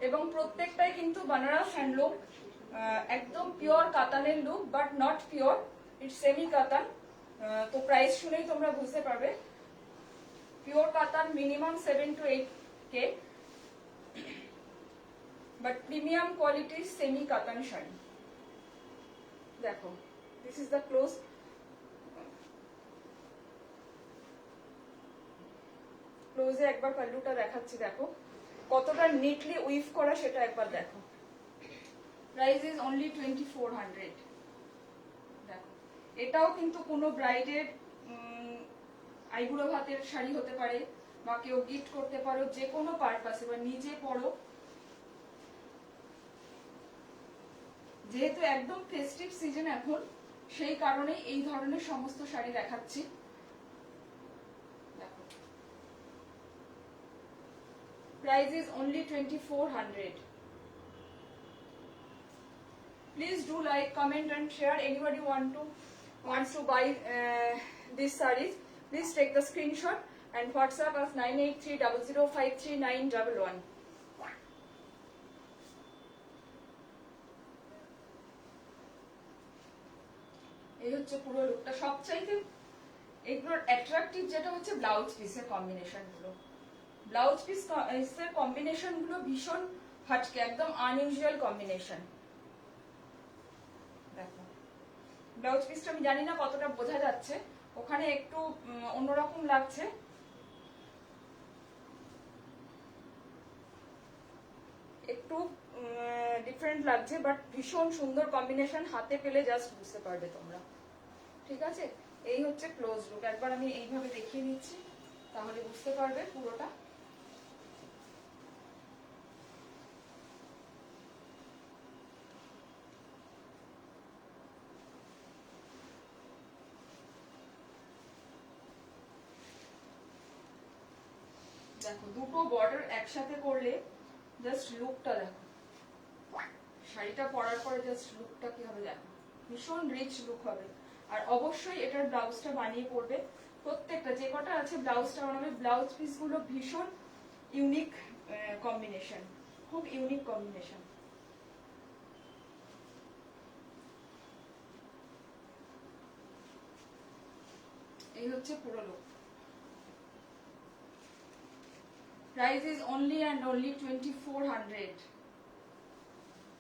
এবং প্রত্যেকটাই কিন্তু বানারস হ্যান্ডলুম, একদম পিওর কাতানের look, but not pure, it's semi katan. তো প্রাইস শুনেই তোমরা বুঝতে পারবে। Pure katan minimum 7 to 8K, but premium quality semi katan sari. দেখো দিস ইজ দ্য ক্লোজ। ক্লোজে একবার পাল্লুটা দেখাচ্ছি, দেখো কতটা নিটলি উইভ করা সেটা একবার দেখো। Price is only 2400। দেখো এটাও কিন্তু কোনো ব্রাইডের আইবুড়ো ভাতের শাড়ি হতে পারে, বা কেউ গিফট করতে পারো, যে কোনো পারপাসে, বা নিজে পরো। যেহেতু একদম ফেস্টিভ সিজন এখন, সেই কারণে এই ধরনের সমস্ত শাড়ি দেখাচ্ছি। দেখো, price is only 2400। Please do like, comment and share. Anybody wants to buy these sarees, please take the screenshot and WhatsApp us 9830053911. এই হচ্ছে পুরো লুকটা। সবচাইতে এগুলোর অ্যাট্রাকটিভ যেটা হচ্ছে ব্লাউজ পিসের কম্বিনেশন গুলো। ব্লাউজ পিসের কম্বিনেশন গুলো ভীষণ হাটকে, একদম আনইউজুয়াল কম্বিনেশন। দেখো, ব্লাউজ পিসটা আমি জানি না কতটা বোঝা যাচ্ছে, ওখানে একটু অন্যরকম লাগছে। একটু ডিফারেন্ট লাগছে, বাট ভীষণ সুন্দর কম্বিনেশন। হাতে পেলে জাস্ট বুঝতে পারবে তোমরা। ঠিক আছে, এই হচ্ছে ক্লোজ লুক। একবার আমি এইভাবে দেখিয়ে নিচ্ছি, তাহলে বুঝতে পারবে পুরোটা। দেখো, দুটো বর্ডার একসাথে করলে জাস্ট লুকটা দেখো। শাড়িটা পরার পরে জাস্ট লুকটা কি হবে দেখো, ভীষণ রিচ লুক হবে। আর অবশ্যই এটার ব্লাউজটা বানিয়ে পরবে। প্রত্যেকটা যে কটা আছে ব্লাউজটা বানাবে। ব্লাউজ পিস গুলো ভীষণ ইউনিক কম্বিনেশন, খুব ইউনিক কম্বিনেশন। এই হচ্ছে পুরো look. Price is only and only 2400।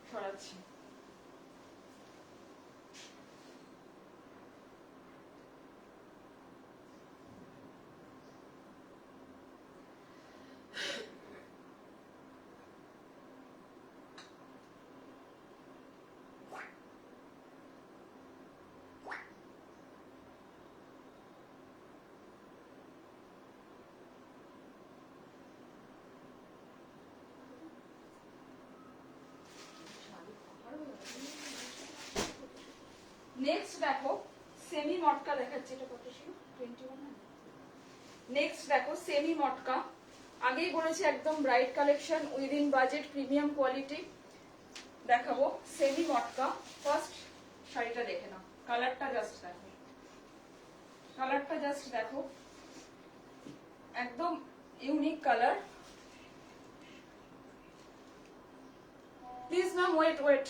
সরাচ্ছি। নেক্সট দেখো, সেমি মটকা দেখাচ্ছি। এটা কত ছিল? 21। নেক্সট দেখো, সেমি মটকা। আগেই বলেছি একদম bright collection, within budget, premium quality. দেখাবো সেমি মটকা। ফার্স্ট শাড়িটা দেখে নাও, কালারটা জাস্ট দেখো, কালারটা জাস্ট দেখো, একদম unique colour. Please ma'am wait wait.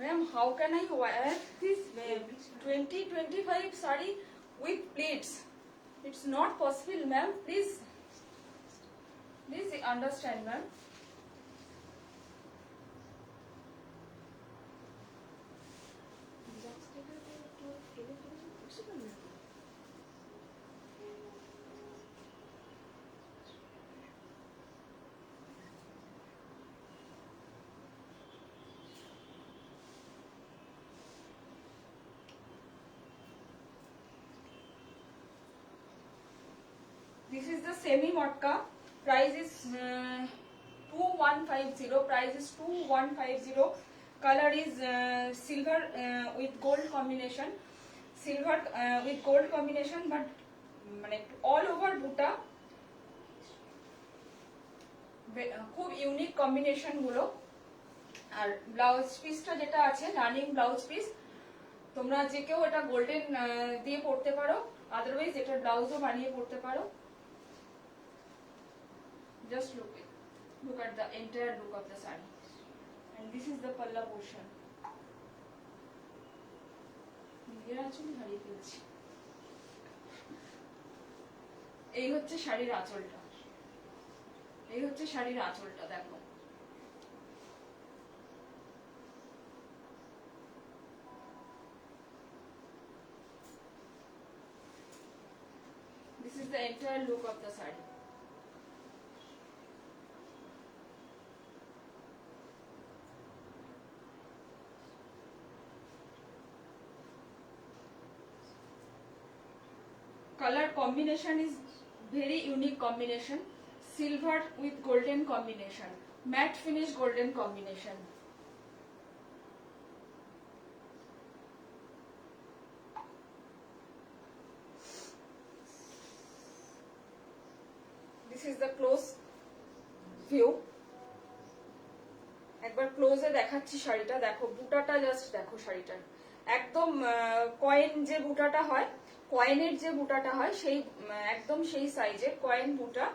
Ma'am, how can I wear this 2025 saree with pleats? It's not possible, ma'am. Please understand, ma'am. This is the semi motka. Price is 2150. Price is 2150. Color is silver with gold combination. Silver with gold combination, but মানে all over বুটা। খুব unique combination গুলো। আর blouse পিসটা যেটা আছে, running blouse piece, তোমরা যে কেউ এটা গোল্ডেন দিয়ে পরতে পারো, আদারওয়াইজ এটা ব্লাউজও বানিয়ে পরতে পারো। Just look at the entire look of the saree, and this is the palla portion. নিজের আঁচলই হারিয়ে ফেলছি। এই হচ্ছে শাড়ির আঁচলটা, এই হচ্ছে শাড়ির আঁচলটা। দেখো, this is the entire look of the saree. color combination is very unique combination. Silver with golden combination, matte finish golden combination. This is the close view. একবার ক্লোজে দেখাচ্ছি শাড়িটা। দেখো বুটাটা, জাস্ট দেখো শাড়িটার একদম কয়েন যে বুটাটা হয়, কয়েনের যে বুটাটা হয় সেই একদম সেই সাইজের কয়েন বুটা।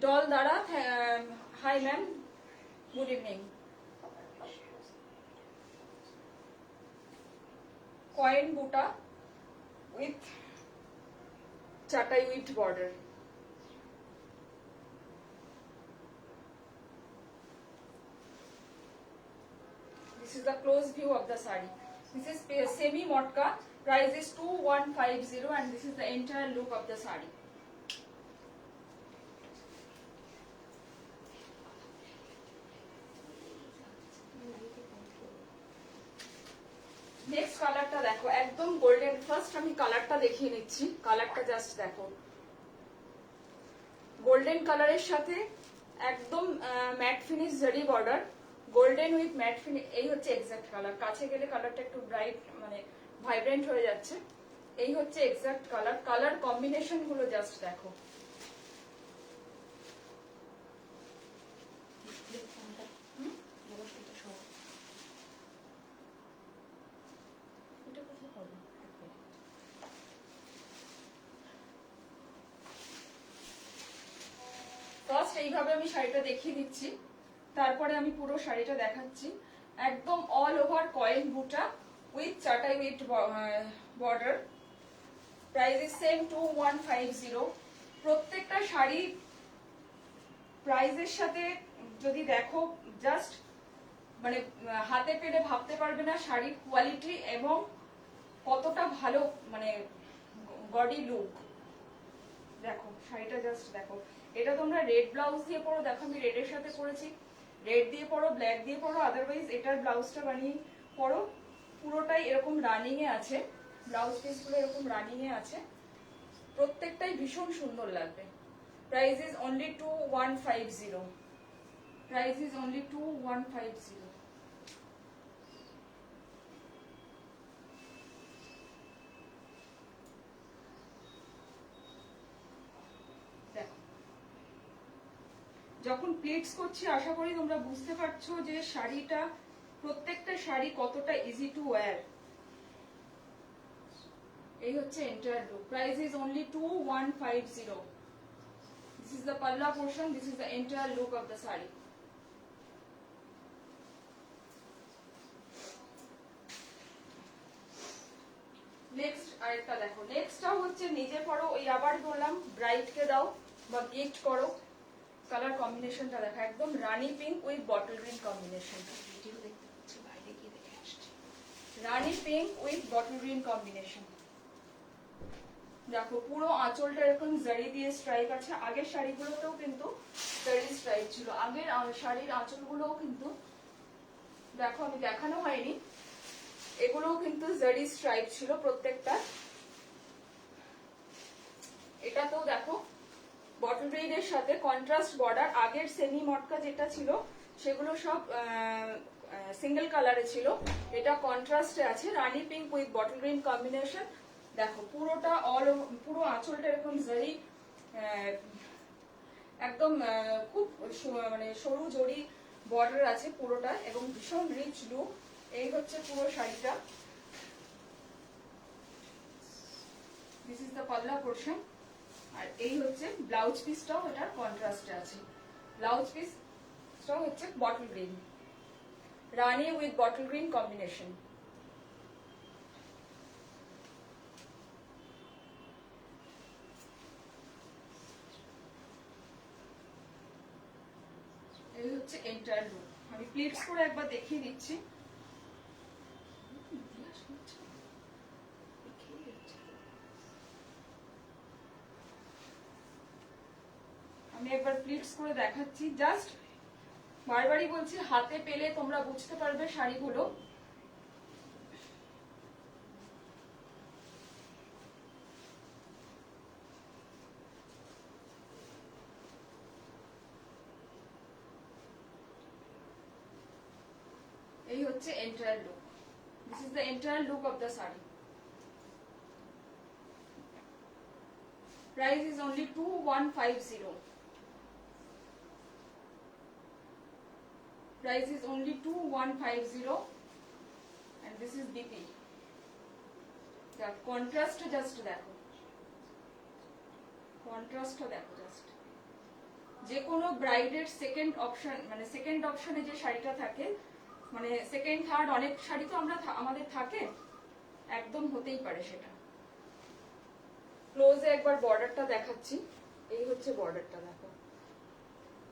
ডল দ্বারা, hi ma'am, good evening. Coin বুটা উইথ চাটাই with border. This is the close view of the sari. This is semi motka. Price is 2150 and this is the entire look of the sari. Next কালারটা দেখো, একদম golden. First আমি কালারটা দেখিয়ে নিচ্ছি। কালারটা জাস্ট দেখো, গোল্ডেন কালারের সাথে একদম ম্যাট ফিনিশ জারি border, golden with mat finish. এই হচ্ছে এক্সাক্ট কালার। কাছে গেলে কালারটা একটু ব্রাইট, মানে ভাইব্রেন্ট হয়ে যাচ্ছে। এই হচ্ছে এক্সাক্ট কালার। কালার কম্বিনেশন গুলো জাস্ট দেখো। ফার্স্ট এইভাবে আমি শাড়িটা দেখিয়ে দিচ্ছি, তারপরে আমি পুরো শাড়িটা দেখাচ্ছি। একদম অল ওভার কয়েন বুটা উইথ চাটাই with border. Price is same 2150। প্রত্যেকটা শাড়ি প্রাইসের সাথে যদি দেখো, জাস্ট মানে হাতে পেলে ভাবতে পারবে না শাড়ির কোয়ালিটি এবং কতটা ভালো, মানে গডি লুক। দেখো শাড়িটা জাস্ট দেখো। এটা তোমরা রেড ব্লাউজ দিয়ে পরো, দেখো আমি রেডের সাথে পরেছি। রেড দিয়ে পরো, ব্ল্যাক দিয়ে পরো, আদারওয়াইজ এটার ব্লাউজটা বানিয়ে পরো। পুরোটাই এরকম রানিং এ আছে, ব্লাউজ পিস গুলো এরকম রানিং এ আছে। প্রত্যেকটাই ভীষণ সুন্দর লাগবে। Price is only 2150। Price is only 2150। যখন প্লিটস করছি আশা করি তোমরা বুঝতে পারছো যে শাড়িটা, প্রত্যেকটা শাড়ি কতটা ইজি টু ওয়্যার। এই হচ্ছে entire look. Price is only 2150। This is the পাল্লা portion, this is the entire look of the sari. Next আরেকটা দেখো। নেক্সটটাও হচ্ছে নিজে পরো, ওই আবার বললাম ব্রাইট কে দাও বা গিফট করো। কালার কম্বিনেশনটা দেখো, একদম rani pink with bottle green combination. Video দেখতে পাচ্ছি, বাইরে গিয়ে দেখে আসছি। Rani pink with bottle green combination. দেখো পুরো আঁচলটা এরকম জারি দিয়ে স্ট্রাইপ আছে। আগের শাড়িগুলোতেও কিন্তু জারি স্ট্রাইপ ছিল। আগের শাড়ির আঁচলগুলোও কিন্তু দেখো, আমি দেখানো হয়নি, এগুলোও কিন্তু জারি স্ট্রাইপ ছিল প্রত্যেকটা। এটাতেও দেখো বটল গ্রিনের সাথে কন্ট্রাস্ট বর্ডার। আগের সেমি মটকা যেটা ছিল সেগুলো সব সিঙ্গেল কালারে ছিল, এটা কন্ট্রাস্টে আছে। Rani pink with bottle green combination. দেখো পুরোটা পুরো আঁচলটা এরকম জারি, একদম খুব মানে সরু জড়ি বর্ডার আছে পুরোটা এবং ভীষণ রিচ লুক। এই হচ্ছে পুরো শাড়িটা। দিস ইজ দ্য পাল্লা পোর্শন। আর এই হচ্ছে ব্লাউজ পিসটাও এটার কন্ট্রাস্টে আছে। ব্লাউজ পিসটাও হচ্ছে bottle green, Rani with bottle green combination. এই হচ্ছে এন্টায়ার লুক। আমি প্লিটস করে একবার দেখিয়ে দিচ্ছি। আমি একবার প্লিটস করে দেখাচ্ছি। জাস্ট বারবারই বলছি, হাতে পেলে তোমরা বুঝতে পারবে শাড়িগুলো। হচ্ছে entire look. This is the entire look of the sari. Price is only 2150। Price is only 2150 and this is BP. Contrast just দেখো, কন্ট্রাস্ট দেখো জাস্ট। যে কোনো ব্রাইডের সেকেন্ড অপশন, মানে সেকেন্ড অপশনে যে শাড়িটা থাকে, মানে সেকেন্ড থার্ড অনেক শাড়ি তো আমাদের থাকে, একদম হতেই পারে সেটা। ক্লোজে একবার বর্ডারটা দেখাচ্ছি। এই হচ্ছে বর্ডারটা, দেখো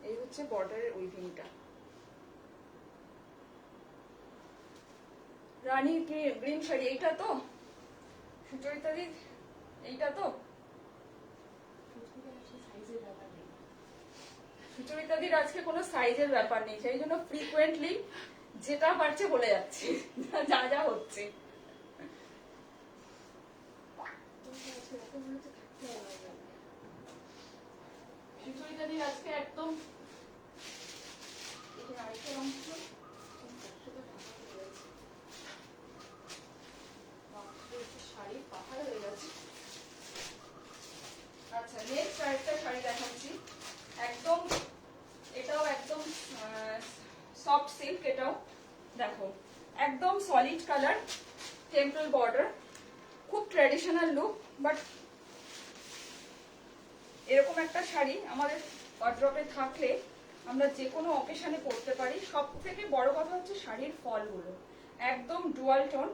এই হচ্ছে বর্ডারের উইভিংটা। রানী গ্রিন শাড়ি, এইটা তো সুচরিতাদি, এইটা তো সুচরিতাদির আজকে কোনো সাইজের ব্যাপার নেই, সেই জন্য ফ্রিকুয়েন্টলি যেটা পারছে বলে যাচ্ছে যা যা হচ্ছে। সুচরিতাদির আজকে একদম শাড়ি পাহাড় হয়ে গেছে। আচ্ছা, নেক্সট আরেকটা শাড়ি দেখাচ্ছি। একদম এটাও একদম সফট সিল্ক, এটাও দেখো একদম সলিড কালার, টেম্পল বর্ডার, খুব ট্র্যাডিশনাল লুক। বাট এরকম একটা শাড়ি আমাদের ওয়ার্ড্রবে থাকলে আমরা যে কোনো অকেশনে পরতে পারি। সব থেকে বড় কথা হচ্ছে শাড়ির ফলগুলো একদম ডুয়াল টোন।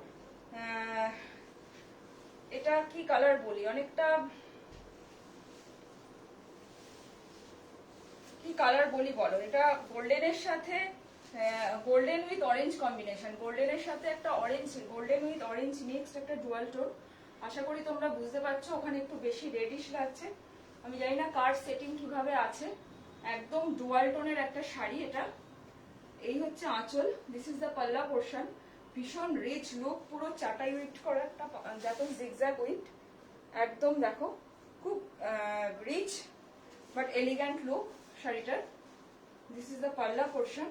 এটা কি কালার বলি, অনেকটা কি কালার বলি বলো, এটা গোল্ডেনের সাথে গোল্ডেন উইথ অরেঞ্জ কম্বিনেশন, গোল্ডেনের সাথে একটা orange, golden with orange mixed একটা ডুয়াল টোন। আশা করি তোমরা বুঝতে পারছো, ওখানে একটু বেশি রেডিশ লাগছে। আমি জানি না কার সেটিং কিভাবে আছে, একদম ডুয়াল টোনের একটা শাড়ি এটা। এই হচ্ছে আঁচল, দিস ইজ দ্য পাল্লা পোর্শন। ভীষণ রিচ লুক, পুরো চাটাই উইট করা একটা, যাতে জিগজ্যাগ উইট, একদম দেখো খুব রিচ বাট এলিগ্যান্ট লুক শাড়িটার। দিস ইজ দ্য পাল্লা পোর্শন।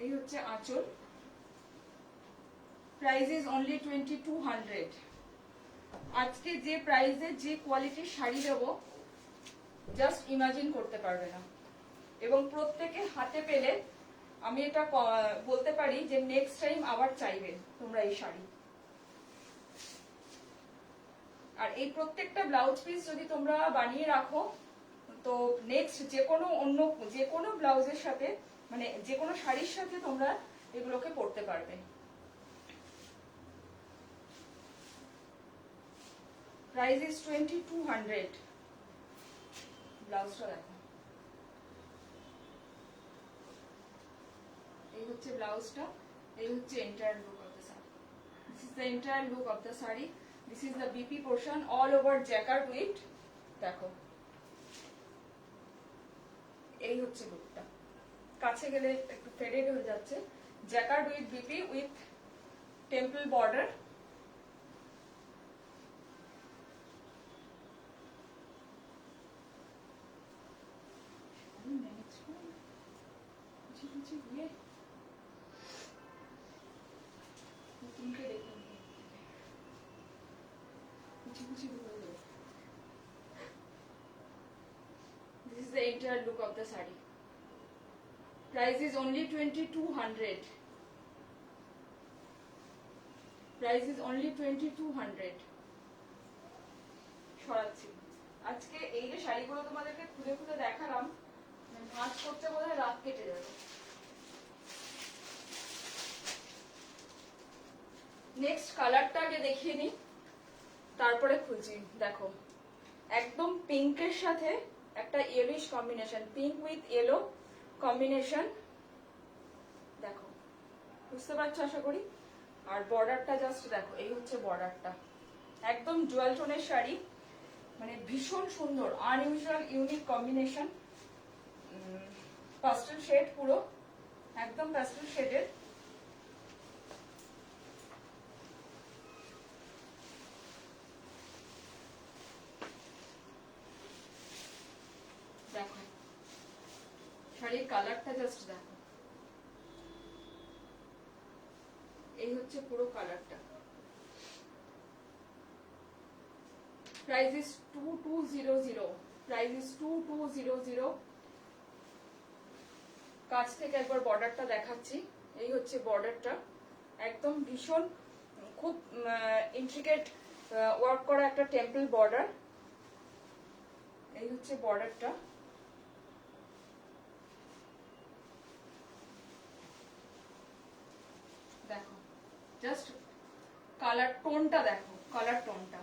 এই হচ্ছে আঁচল। Price is only 2200। আজকে যে প্রাইসে যে কোয়ালিটির শাড়ি দেবো জাস্ট ইমাজিন করতে পারবে না, এবং প্রত্যেকে হাতে পেলে আমি এটা বলতে পারি যে নেক্সট টাইম আবার চাইবে তোমরা এই শাড়ি। আর এই প্রত্যেকটা ব্লাউজ পিস যদি তোমরা বানিয়ে রাখো তো নেক্সট যে কোনো অন্য যে কোনো ব্লাউজের সাথে, মানে যে কোনো শাড়ির সাথে তোমরা এগুলোকে পরতে পারবে। Price is 2200। ব্লাউজটা দেখো, এই হচ্ছে ব্লাউজটা, এই হচ্ছে entire look of the sari. This is the entire look of the sari. This is the BP portion, all over jacquard with, দেখো এই হচ্ছে লুকটা। কাছে গেলে একটু ফেডেড হয়ে যাচ্ছে। Jacquard with BP with temple border. This is the entire look of the saree. Price is only 2200. Price is only 2200. সরাচ্ছি। আজকে এই যে শাড়িগুলো তোমাদেরকে খুলে খুলে দেখালাম, ভাঁজ করতে বোধহয় রাত কেটে যাবে। নেক্সট কালারটা আগে দেখিয়ে নিই, তারপরে খুলছি। দেখো একদম পিঙ্কের সাথে একটা yellowish combination, pink with yellow combination, দেখো বুঝতে পারছো আশা করি। আর বর্ডারটা জাস্ট দেখো, এই হচ্ছে বর্ডারটা, একদম জুয়েল টোনের শাড়ি, মানে ভীষণ সুন্দর, আনইউজুয়াল ইউনিক কম্বিনেশন। পাস্টেল শেড, পুরো একদম পাস্টেল শেডের। দেখো শাড়ির কালারটা জাস্ট দেখো, এই হচ্ছে পুরো কালারটা। Price is 2200, price is 2200। কাছ থেকে একবার বর্ডারটা দেখাচ্ছি। এই হচ্ছে বর্ডারটা, একদম ভীষণ খুব ইন্ট্রিকেট ওয়ার্ক করা একটা টেম্পল বর্ডার। এই হচ্ছে বর্ডারটা। দেখো জাস্ট কালার টোনটা, দেখো কালার টোনটা।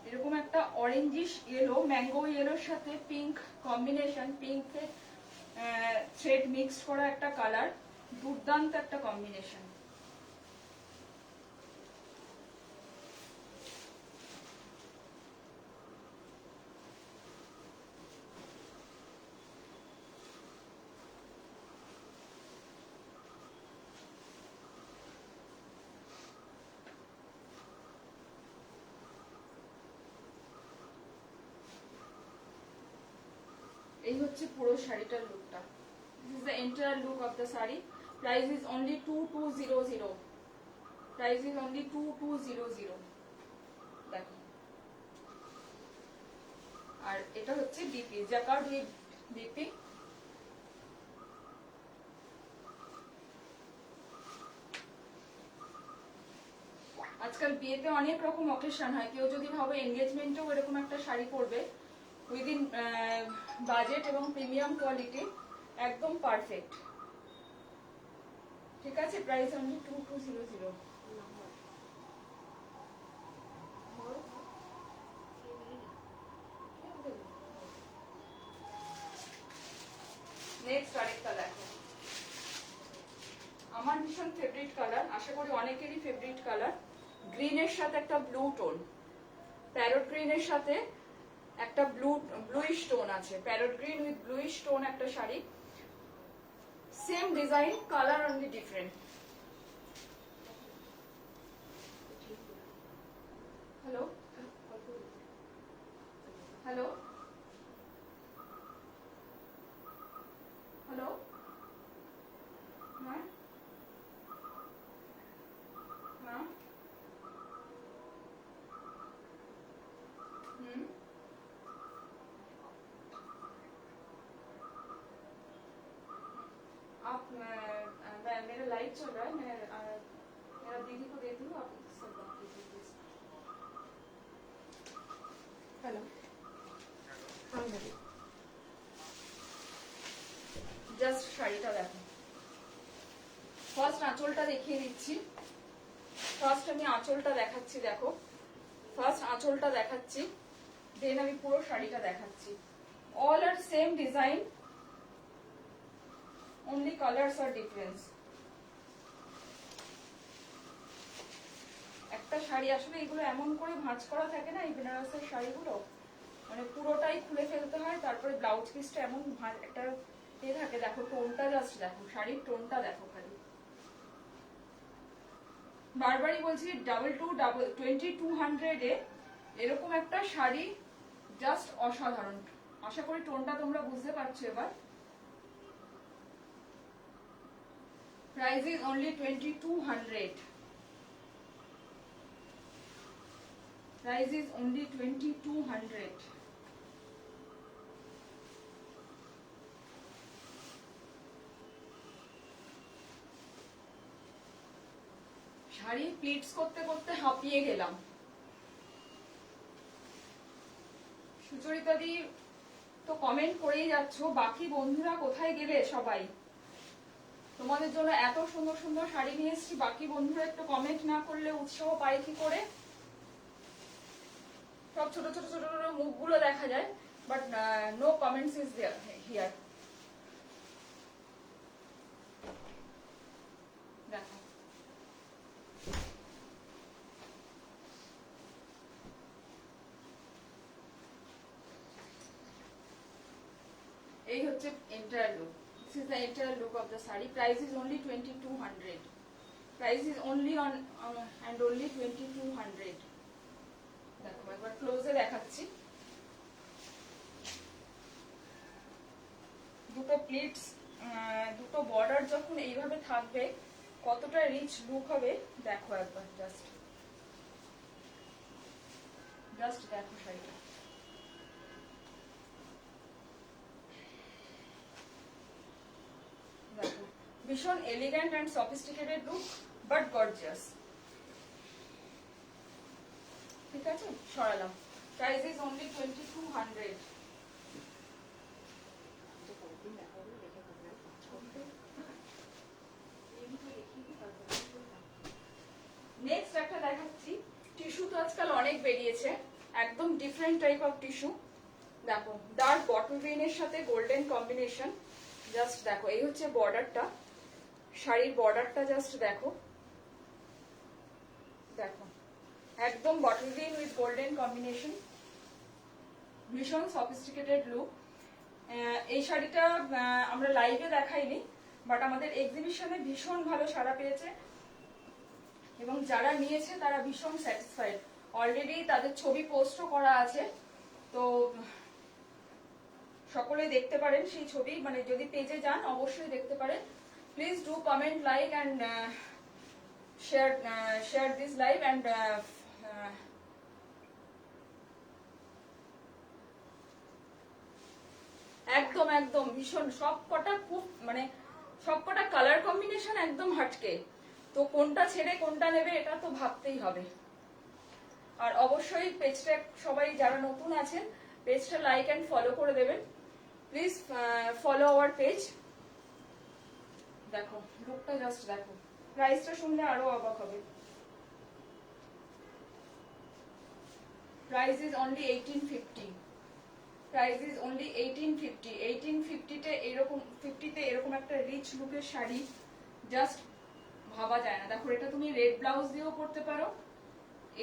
এরকম একটা অরেঞ্জিশ ইয়েলো, ম্যাঙ্গো ইয়েলোর সাথে পিঙ্ক কম্বিনেশন, পিঙ্কে থ্রেড মিক্সড করা একটা কালার, দুর্দান্ত একটা কম্বিনেশন। এই হচ্ছে পুরো শাড়িটার লুকটা। This is the entire look of the saree. Price is only 2200. Price is only 2200. দেখো, আর এটা হচ্ছে বিপি, জ্যাকার্ড উইথ বিপি। আজকাল বিয়েতে অনেক রকম অকেশন হয়, কেউ যদি ভাবে এনগেজমেন্টেও এরকম একটা শাড়ি পরবে উইদিন বাজেট এবং প্রিমিয়াম কোয়ালিটি, একদম পারফেক্ট। ঠিক আছে, প্রাইস অনলি 2200। নেক্সট আরেকটা দেখো, আমার ভীষণ ফেভারিট কালার, আশা করি অনেকেরই ফেভারিট কালার। গ্রিনের সাথে একটা ব্লু টোন, প্যারট গ্রিনের সাথে একটা ব্লুইশ টোন আছে, parrot green with bluish tone একটা শাড়ি। Same design, colour only different. Hello hello hello, হ্যাঁ হ্যাঁ, आप मेरा लाइव चल रहा है, मैं मेरा दीदी को देती हूँ, आप सब बात कीजिए प्लीज। हेलो, জাস্ট শাড়িটা দেখো। ফার্স্ট আঁচলটা দেখিয়ে দিচ্ছি, ফার্স্ট আমি আঁচলটা দেখাচ্ছি। দেখো, ফার্স্ট আঁচলটা দেখাচ্ছি, দেন আমি পুরো শাড়িটা দেখাচ্ছি। All are same design, only colors are difference। একটা শাড়ি আসলে এগুলো এমন করে ভাঁজ করা থাকে না, এই বেনারসের শাড়িগুলো মানে পুরোটাই খুলে ফেলতে হয়, তারপরে ব্লাউজ পিসটা এমন একটা থাকে। দেখো টোনটা, জাস্ট দেখো শাড়ির টোনটা দেখো। খালি বারবারই বলছি, 2200 এ এরকম একটা শাড়ি জাস্ট অসাধারণ। আশা করি টোনটা তোমরা বুঝতে পারছো এবার। Price is only 2200. Price is only 2200. Sari pleats করতে করতে হাঁপিয়ে গেলাম। সুচরিতা দি তো কমেন্ট করেই যাচ্ছ, বাকি বন্ধুরা কোথায় গেলে সবাই? তোমাদের জন্য এত সুন্দর সুন্দর শাড়ি নিয়ে এসেছি, বাকি বন্ধুরা একটু কমেন্ট না করলে উৎসাহ পায় কি করে? সব ছোট ছোট ছোট ছোট মুখগুলো দেখা যায়, but no comments is here. দেখো, এই হচ্ছে entire look. This is the entire look of the saree. Price is only 2200. Price is only on and only 2200. দেখো একবার ক্লোজে দেখাচ্ছি। প্লিটস, দুটো বর্ডার যখন এইভাবে থাকবে কতটা রিচ লুক হবে দেখো একবার, জাস্ট দেখো শাড়িটা। দেখো ভীষণ elegant and sophisticated look but gorgeous. ঠিক আছে, সরালাম। Price is only 2200। নেক্সট একটা দেখাচ্ছি। টিস্যু তো আজকাল অনেক বেরিয়েছে, একদম ডিফারেন্ট টাইপ অফ টিস্যু। দেখো ডার্ক বটল গ্রিনের সাথে গোল্ডেন কম্বিনেশন। জাস্ট দেখো, এই হচ্ছে বর্ডারটা, শাড়ির বর্ডারটা জাস্ট দেখো, দেখো একদম bottle green with golden combination, ভীষণ সফিস্টিকেটেড লুক। এই শাড়িটা আমরা লাইভে দেখাইনি, বাট আমাদের এক্সিবিশনে ভীষণ ভালো সাড়া পেয়েছে এবং যারা নিয়েছে তারা ভীষণ স্যাটিসফাইড। অলরেডি তাদের ছবি পোস্টও করা আছে, তো সকলে দেখতে পারেন সেই ছবি, মানে যদি পেজে যান অবশ্যই দেখতে পারেন। Please do comment, like and share this live and একদম একদম ভীষণ সবকটা খুব, মানে সবকটা কালার কম্বিনেশন একদম হাটকে, তো কোনটা ছেড়ে কোনটা নেবে এটা তো ভাবতেই হবে। আর অবশ্যই পেজটা সবাই যারা নতুন আছেন পেজটা লাইক অ্যান্ড ফলো করে দেবেন। Please follow our page. দেখো লুকটা জাস্ট দেখো, প্রাইসটা শুনলে আরো অবাক হবে। Price is only 1850। Price is only 1850। 1850 এরকম 50তে এরকম একটা রিচ লুকের শাড়ি জাস্ট ভাবা যায় না। দেখো এটা তুমি রেড ব্লাউজ দিয়েও পরতে পারো,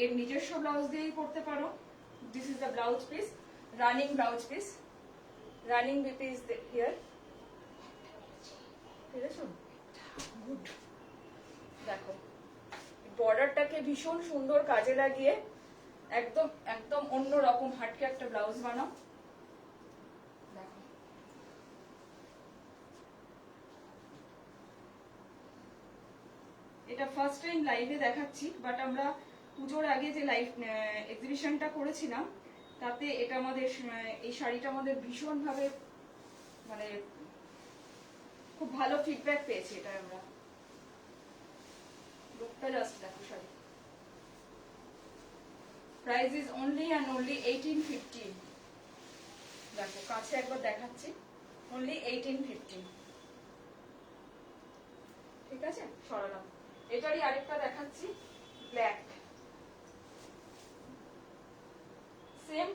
এর নিজস্ব ব্লাউজ দিয়েই পরতে পারো। This is the blouse piece, running blouse piece, running piece here. ঠিক আছে, গুড। দেখো বর্ডারটাকে ভীষণ সুন্দর কাজে লাগিয়ে একদম একদম অন্যরকম হাটকে একটা ব্লাউজ বানাও। দেখো এটা ফার্স্ট টাইম লাইভে দেখাচ্ছি, বাট আমরা পুজোর আগে যে লাইভ এক্সিবিশনটা করেছিলাম তাতে এটা আমাদের এই শাড়িটা আমাদের ভীষণ ভাবে মানে খুব ভালো ফিডব্যাক পেয়েছি এটা আমরা। লুকটা জাস্ট দেখো sari. Price is only and only 1850। দেখো কাছে একবার দেখাচ্ছি, অনলি 1850। ঠিক আছে, সরালাম। এটারই আরেকটা দেখাচ্ছি, ব্ল্যাক, সেম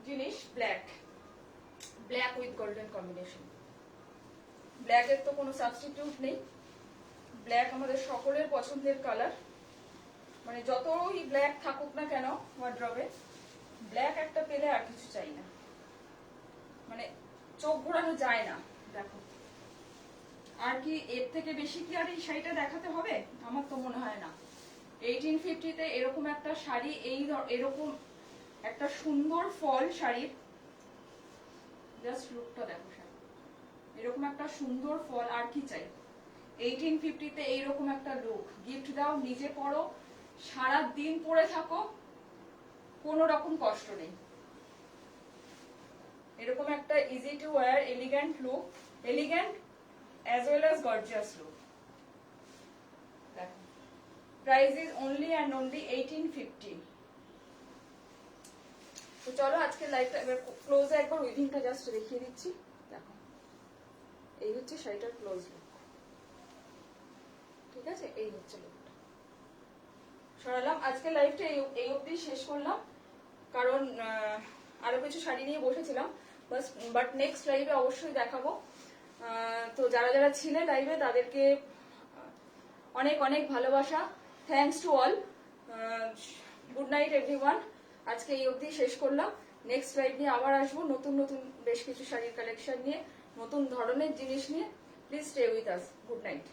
জিনিস, black, black with golden combination. ব্ল্যাকের তো কোনো সাবস্টিটিউট নেই, ব্ল্যাক আমাদের সকলের পছন্দের কালার, মানে যতই ব্ল্যাক থাকুক না কেন ওয়ার্ড্রবে, ব্ল্যাক একটা পেলে আর কিছু চাই না, মানে চোখ ঘোরানো যায় না। দেখো আর কি এর থেকে বেশি কি আর এই শাড়িটা দেখাতে হবে? আমার তো মনে হয় না। 1850-তে এরকম একটা শাড়ি, এরকম একটা সুন্দর ফল শাড়ির, জাস্ট লুকটা দেখো শাড়ি, এরকম একটা সুন্দর ফল, আর কি চাই? 1850-তে এইরকম একটা লুক গিফট দাও, নিজে পরো, সারা দিন পরে থাকো, কোনো রকম কষ্ট নেই। এরকম একটা easy to wire elegant look, elegant as well as gorgeous look. দেখো price is only and only 1850। তো চলো আজকে লাইভটা এবার ক্লোজে একবার উইভিংটা জাস্ট দেখিয়ে দিচ্ছি। দেখো এই হচ্ছে শাড়িটার ক্লোজ লুক। ঠিক আছে, এই হচ্ছে লুকটা। সরালাম। আজকে লাইভটা এই অবধি শেষ করলাম, কারণ আরো কিছু শাড়ি নিয়ে বসেছিলাম, বাট নেক্সট লাইভে অবশ্যই দেখাবো। তো যারা যারা ছিলে লাইভে তাদেরকে অনেক অনেক ভালোবাসা। Thanks to all. Good night everyone. আজকে এই অবধি শেষ করলাম। নেক্সট লাইভ নিয়ে আবার আসবো, নতুন নতুন বেশ কিছু শাড়ির কালেকশন নিয়ে, নতুন ধরনের জিনিস নিয়ে। Please stay with us. Good night.